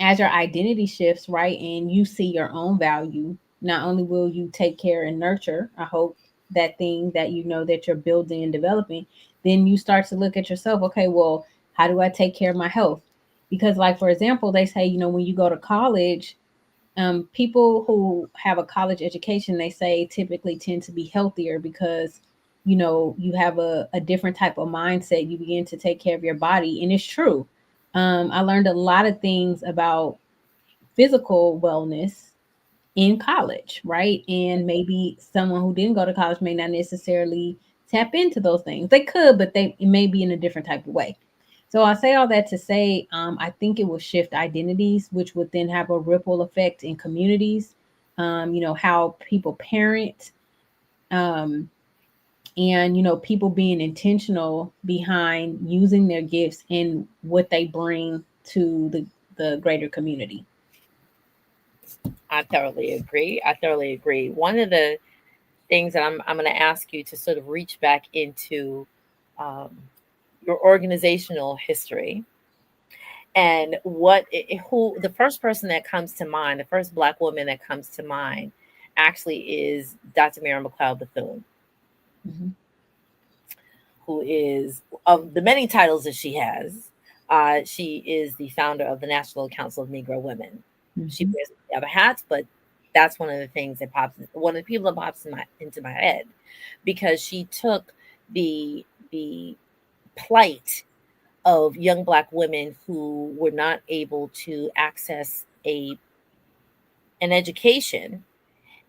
as your identity shifts, right, and you see your own value, not only will you take care and nurture, I hope, that thing that that you're building and developing, then you start to look at yourself, okay, well, how do I take care of my health? Because like for example, they say, when you go to college, people who have a college education, they say typically tend to be healthier because you have a different type of mindset. You begin to take care of your body, and it's true. I learned a lot of things about physical wellness in college, right? And maybe someone who didn't go to college may not necessarily tap into those things. They could, but it may be in a different type of way. So I say all that to say, I think it will shift identities, which would then have a ripple effect in communities. How people parent, um, and people being intentional behind using their gifts and what they bring to the greater community. I thoroughly agree. I thoroughly agree. One of the things that I'm going to ask you to sort of reach back into um, your organizational history, And who the first person that comes to mind, the first Black woman that comes to mind, actually is Dr. Mary McLeod Bethune, Mm-hmm. who is, of the many titles that she has, she is the founder of the National Council of Negro Women. She Mm-hmm. wears the other hats, but that's one of the things that pops, one of the people that pops into my head, because she took the plight of young Black women who were not able to access a an education,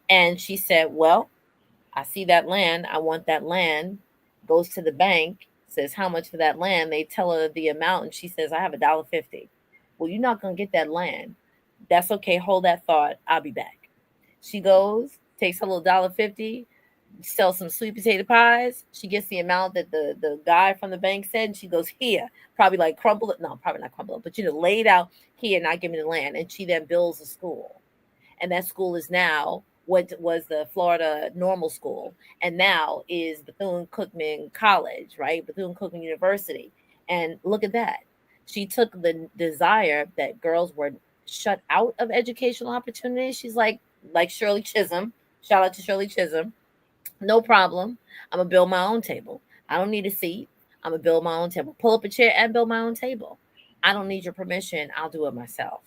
and she said, "Well, I see that land. I want that land." Goes to the bank, says how much for that land. They tell her the amount, and she says, "I have $1.50." Well, you're not gonna get that land. That's okay. Hold that thought. I'll be back. She goes, takes her little $1.50, sells some sweet potato pies. She gets the amount that the guy from the bank said, and she goes, "Here," probably like crumble it. No, probably not crumble it, but laid out here, not give me the land. And she then builds a school, and that school is now what was the Florida Normal School, and now is Bethune Cookman College, right? Bethune Cookman University. And look at that. She took the desire that girls were shut out of educational opportunities. She's like Shirley Chisholm. Shout out to Shirley Chisholm. No problem. I'm gonna build my own table. I don't need a seat. I'm gonna build my own table. Pull up a chair and build my own table. I don't need your permission. I'll do it myself.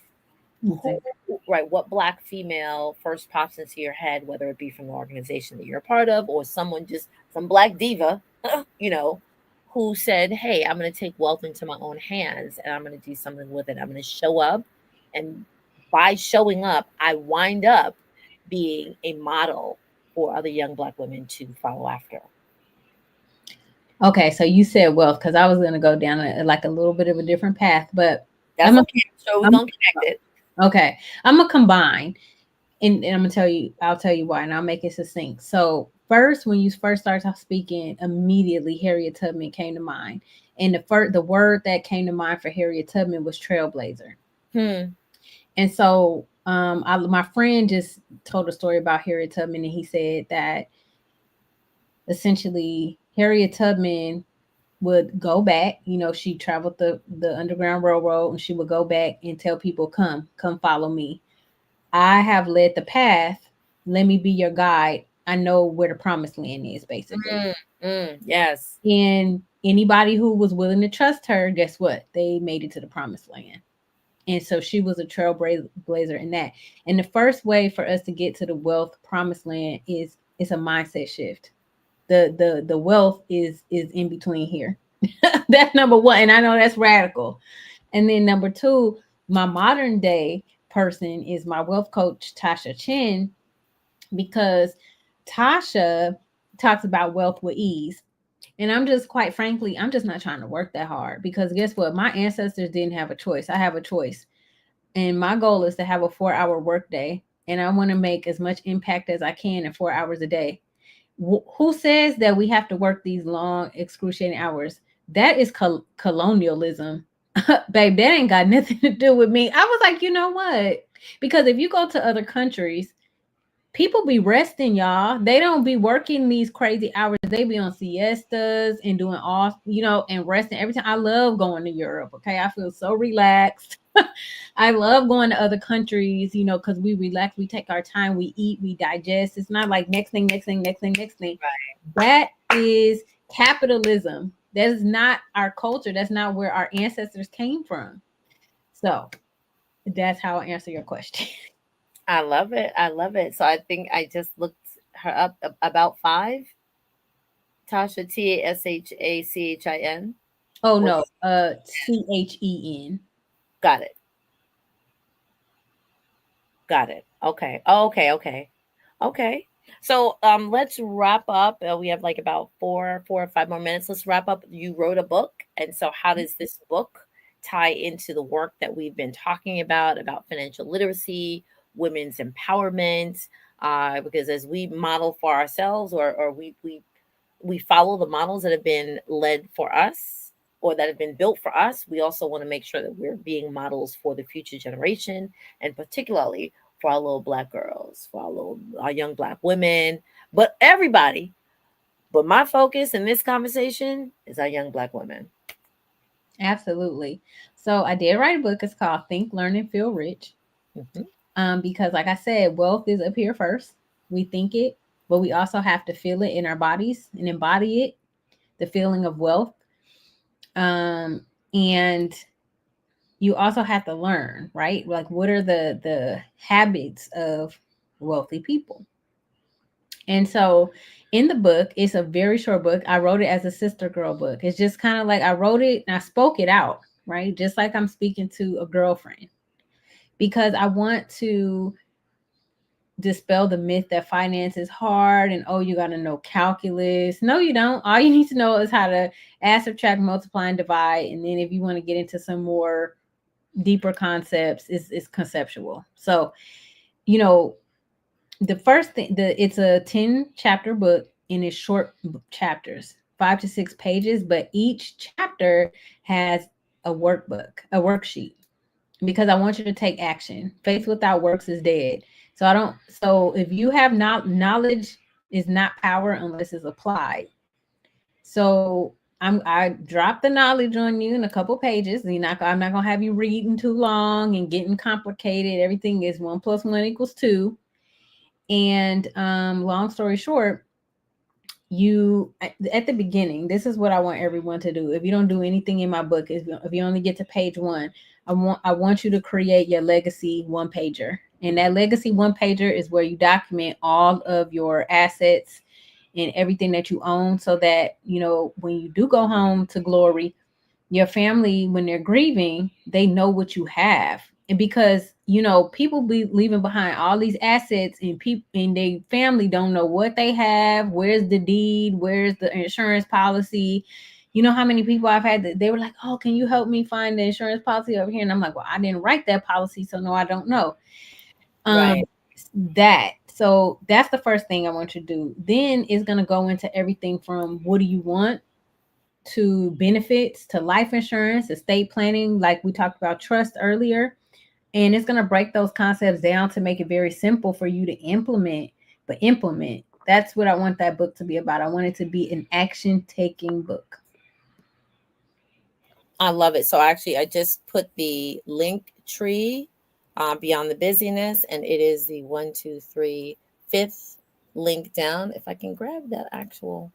Who, Exactly. right, what Black female first pops into your head, whether it be from the organization that you're a part of or someone, just some Black diva, you know, who said, "Hey, I'm going to take wealth into my own hands and I'm going to do something with it. I'm going to show up." And by showing up, I wind up being a model for other young Black women to follow after. Okay, so you said wealth because I was going to go down like a little bit of a different path, but That's I'm a, okay. So we're I'm going to connect it. okay. I'm gonna combine, and I'm gonna tell you. I'll tell you why, and I'll make it succinct. So first, when you first started speaking, immediately Harriet Tubman came to mind, and the word that came to mind for Harriet Tubman was trailblazer. Hmm. And so, my friend just told a story about Harriet Tubman, and he said that essentially Harriet Tubman would go back. You know, she traveled the Underground Railroad, and she would go back and tell people, come follow me. I have led the path. Let me be your guide. I know where the promised land is, basically. Yes. And anybody who was willing to trust her, guess what? They made it to the promised land. And so she was a trailblazer in that. And the first way for us to get to the wealth promised land is it's a mindset shift. The wealth is in between here. That's number one. And I know that's radical. And then number two, my modern day person is my wealth coach, Tasha Chin, because Tasha talks about wealth with ease. And I'm just, quite frankly, I'm just not trying to work that hard because guess what? My ancestors didn't have a choice. I have a choice. And my goal is to have a 4-hour workday. And I want to make as much impact as I can in 4 hours a day. Who says that we have to work these long, excruciating hours? That is colonialism. Babe, that ain't got nothing to do with me. I was like, you know what? Because if you go to other countries, people be resting, y'all. They don't be working these crazy hours. They be on siestas and doing all, and resting every time. I love going to Europe. Okay. I feel so relaxed. I love going to other countries, because we relax, we take our time, we eat, we digest. It's not like next thing, next thing, next thing, next thing. That is capitalism. That is not our culture. That's not where our ancestors came from. So that's how I answer your question. I love it. I love it. So I think I just looked her up, about five. Tasha, Tashachin. Oh Or no, CHEN. got it. Got it. Okay. Oh, okay. Okay. Okay. So let's wrap up. We have like about 4 or 5 more minutes. Let's wrap up. You wrote a book, and so how does this book tie into the work that we've been talking about financial literacy, women's empowerment? Because as we model for ourselves, or we follow the models that have been led for us or that have been built for us, we also want to make sure that we're being models for the future generation, and particularly for our little Black girls, for our young Black women, but everybody. But my focus in this conversation is our young Black women. Absolutely. So I did write a book. It's called Think, Learn, and Feel Rich. Because like I said, wealth is up here first. We think it, but we also have to feel it in our bodies and embody it, the feeling of wealth. And you also have to learn, right? Like, what are the habits of wealthy people? And so in the book, it's a very short book. I wrote it as a sister girl book. It's just kind of like I wrote it and I spoke it out, right? Just like I'm speaking to a girlfriend, because I want to dispel the myth that finance is hard and, oh, you got to know calculus. No, you don't. All you need to know is how to add, subtract, multiply, and divide. And then if you want to get into some more deeper concepts, it's conceptual. So, you know, the first thing, it's a 10 chapter book and it's short chapters, 5 to 6 pages, but each chapter has a workbook, a worksheet, because I want you to take action. Faith without works is dead. So if you have not, knowledge is not power unless it's applied. So I dropped the knowledge on you in a couple pages. I'm not gonna have you reading too long and getting complicated. Everything is 1 + 1 = 2. And long story short, you at the beginning, this is what I want everyone to do. If you don't do anything in my book, if you only get to page 1, I want you to create your legacy 1-pager. And that legacy 1-pager is where you document all of your assets and everything that you own, so that, you know, when you do go home to glory, your family, when they're grieving, they know what you have. And because, you know, people be leaving behind all these assets, and people and their family don't know what they have, where's the deed, where's the insurance policy. You know how many people I've had that they were like, oh, can you help me find the insurance policy over here? And I'm like, well, I didn't write that policy, so no, I don't know. Right. So that's the first thing I want you to do. Then it's going to go into everything from what do you want, to benefits, to life insurance, estate planning, like we talked about trust earlier. And it's going to break those concepts down to make it very simple for you to implement. But implement, that's what I want that book to be about. I want it to be an action taking book. I love it. So actually, I just put the link tree beyond the busyness, and it is the 1, 2, 3, 5th link down. If I can grab that actual,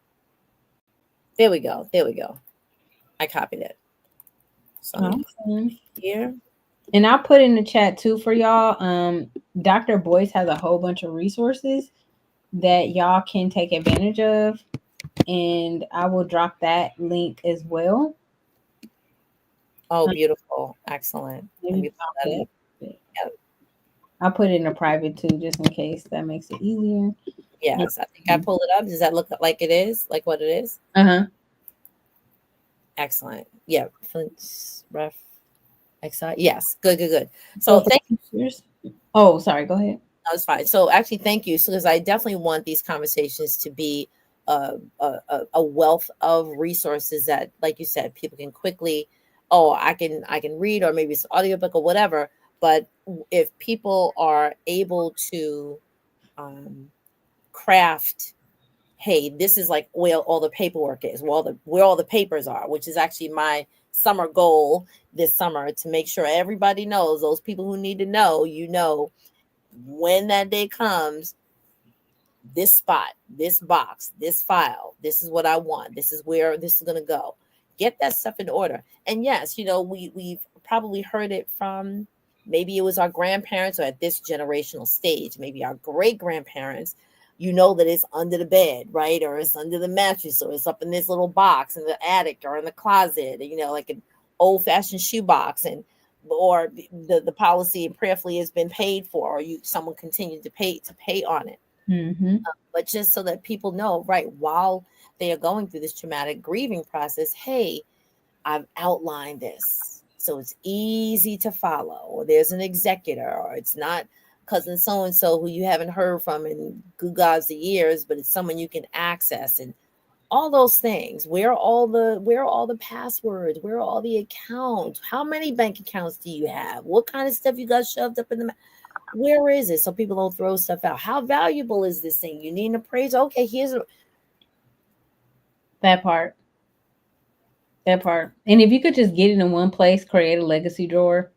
there we go. There we go. I copied it. So Awesome. here. And I'll put in the chat too for y'all. Dr. Boyce has a whole bunch of resources that y'all can take advantage of. And I will drop that link as well. Oh, beautiful. Excellent. Let me pull that up. Yep. I'll put it in a private too, just in case that makes it easier. Yes, I think I pulled it up. Does that look like it is? Like what it is? Uh-huh. Excellent. Yeah. Ref. Yes. Good. So thank you. Oh, sorry. Go ahead. That was fine. So actually, thank you. So, because I definitely want these conversations to be a wealth of resources that, like you said, people can quickly, oh, I can read, or maybe it's an audiobook or whatever. But if people are able to craft, hey, this is like where all the paperwork is, where all the papers are, which is actually my summer goal this summer, to make sure everybody knows, those people who need to know, when that day comes, this spot, this box, this file, this is what I want. This is where this is going to go. Get that stuff in order. And yes, we've probably heard it from, maybe it was our grandparents, or at this generational stage, maybe our great grandparents, that it's under the bed, right? Or it's under the mattress, or it's up in this little box in the attic or in the closet, like an old fashioned shoebox, or the policy prayerfully has been paid for, or someone continued to pay on it. Mm-hmm. But just so that people know, right, while they are going through this traumatic grieving process, hey, I've outlined this, so it's easy to follow. Or there's an executor, or it's not cousin so-and-so who you haven't heard from in good God's years, but it's someone you can access, and all those things. Where are all the passwords? Where are all the accounts? How many bank accounts do you have? What kind of stuff you got shoved up in the where is it? So people don't throw stuff out. How valuable is this thing? You need an appraisal. Okay, here's that part. That part. And if you could just get it in one place, create a legacy drawer,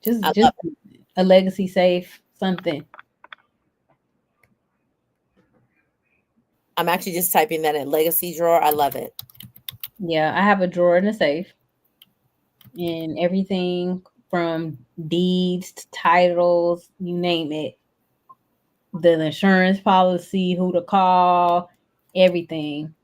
I just love it. a legacy safe, something. I'm actually just typing that in legacy drawer. I love it. Yeah, I have a drawer in a safe and everything from deeds to titles, you name it. The insurance policy, who to call, everything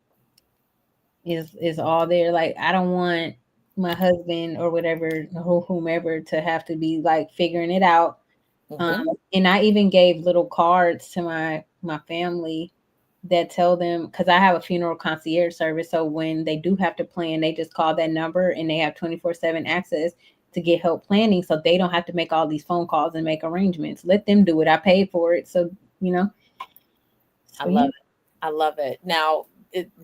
is all there. Like I don't want my husband or whatever, whomever, to have to be like figuring it out. Um, Hmm. and I even gave little cards to my family that tell them, because I have a funeral concierge service. So when they do have to plan, they just call that number and they have 24/7 access to get help planning. So they don't have to make all these phone calls and make arrangements. Let them do it. I paid for it. So, you know, I so love yeah. it. I love it. Now,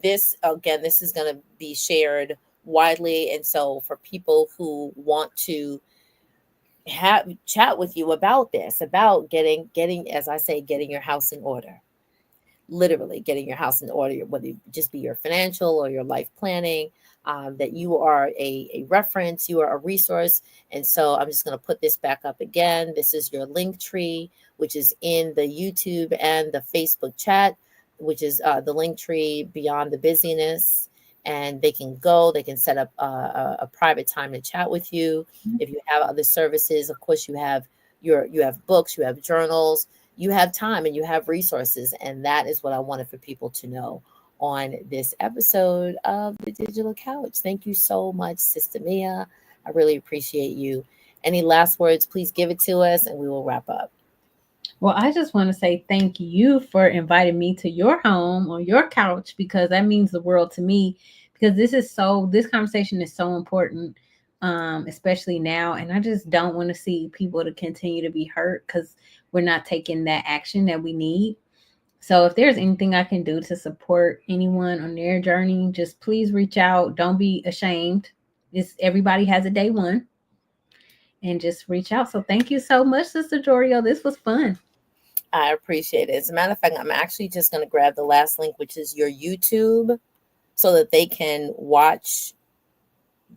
this again, this is going to be shared widely, and so for people who want to have chat with you about this, about getting, as I say, getting your house in order, literally getting your house in order, whether it just be your financial or your life planning, that you are a reference, you are a resource. And so I'm just going to put this back up again. This is your link tree, which is in the YouTube and the Facebook chat, which is the link tree Beyond the Busyness. And they can set up a private time to chat with you. If you have other services, of course, you have books, you have journals, you have time and you have resources. And that is what I wanted for people to know on this episode of the Digital Couch. Thank you so much, Sister Mia. I really appreciate you. Any last words, please give it to us and we will wrap up. Well, I just want to say thank you for inviting me to your home on your couch, because that means the world to me. Because this conversation is so important, especially now. And I just don't want to see people to continue to be hurt because we're not taking that action that we need. So if there's anything I can do to support anyone on their journey, just please reach out. Don't be ashamed. Everybody has a day one, and just reach out. So thank you so much, Sister Doriel. This was fun. I appreciate it. As a matter of fact, I'm actually just going to grab the last link, which is your YouTube, so that they can watch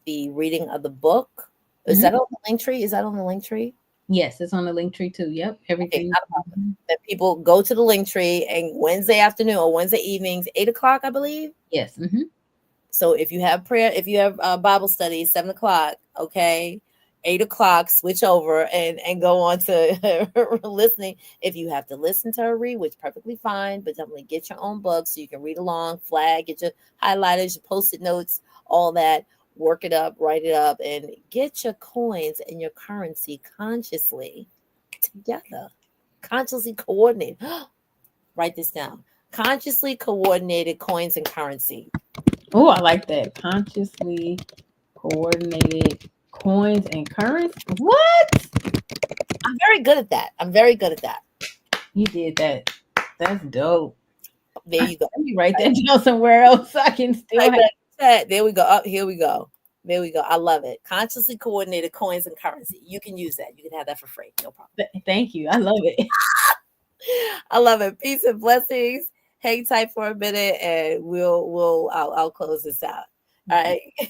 the reading of the book. Is Mhm. that on the link tree? Is that on the link tree? Yes, it's on the link tree too. Yep, Okay, everything. not a problem. That people go to the link tree and Wednesday afternoon or Wednesday evenings, 8 o'clock, I believe. Yes. So if you have prayer, if you have Bible study, 7 o'clock, okay, 8 o'clock, switch over and go on to listening. If you have to listen to her read, which perfectly fine, but definitely get your own book so you can read along, flag, get your highlighters, your post-it notes, all that. Work it up, write it up, and get your coins and your currency consciously together, consciously coordinated. Write this down. Consciously coordinated coins and currency. Oh, I like that. Consciously coordinated coins and currents. What? I'm very good at that. I'm very good at that. You did that. That's dope. There you go. Let me write that down somewhere else so I can still Type have. that in the chat. There we go. Up here we go. There we go. I love it. Consciously coordinated coins and currency. You can use that. You can have that for free. No problem. Thank you. I love it. I love it. Peace and blessings. Hang tight for a minute, and I'll close this out. All Okay. right.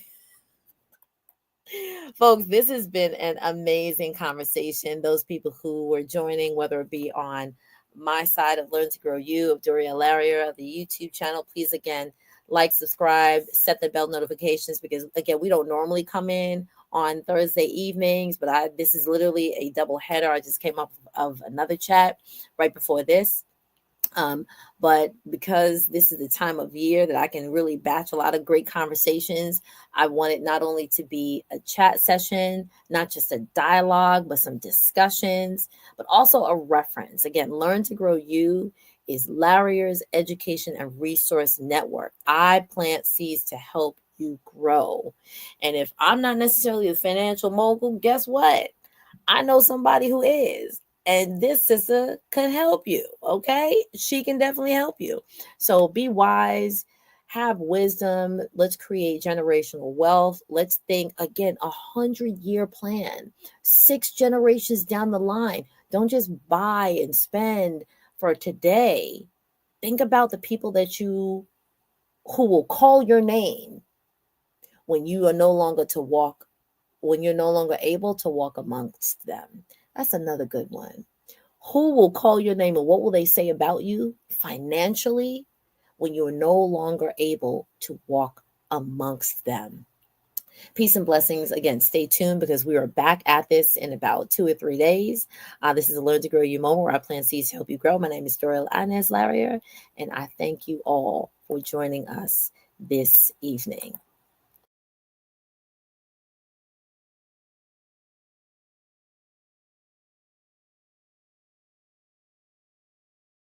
Folks, this has been an amazing conversation. Those people who were joining, whether it be on my side of Learn to Grow You, of Doriel Larrier, of the YouTube channel, please again, like, subscribe, set the bell notifications, because again, we don't normally come in on Thursday evenings, but this is literally a double header. I just came up of another chat right before this. Um, but because this is the time of year that I can really batch a lot of great conversations, I want it not only to be a chat session, not just a dialogue, but some discussions, but also a reference. Again, Learn to Grow You is Larrier's Education and Resource Network. I plant seeds to help you grow. And if I'm not necessarily a financial mogul, guess what? I know somebody who is. And this sister can help you. Okay. She can definitely help you. So be wise, have wisdom. Let's create generational wealth. Let's think again, 100-year plan, 6 generations down the line. Don't just buy and spend for today. Think about the people who will call your name when you are no longer to walk, when you're no longer able to walk amongst them. That's another good one. Who will call your name and what will they say about you financially when you're no longer able to walk amongst them? Peace and blessings. Again, stay tuned because we are back at this in about 2 or 3 days. This is a Learn to Grow You moment where I plant seeds to help you grow. My name is Doriel Larrier, and I thank you all for joining us this evening.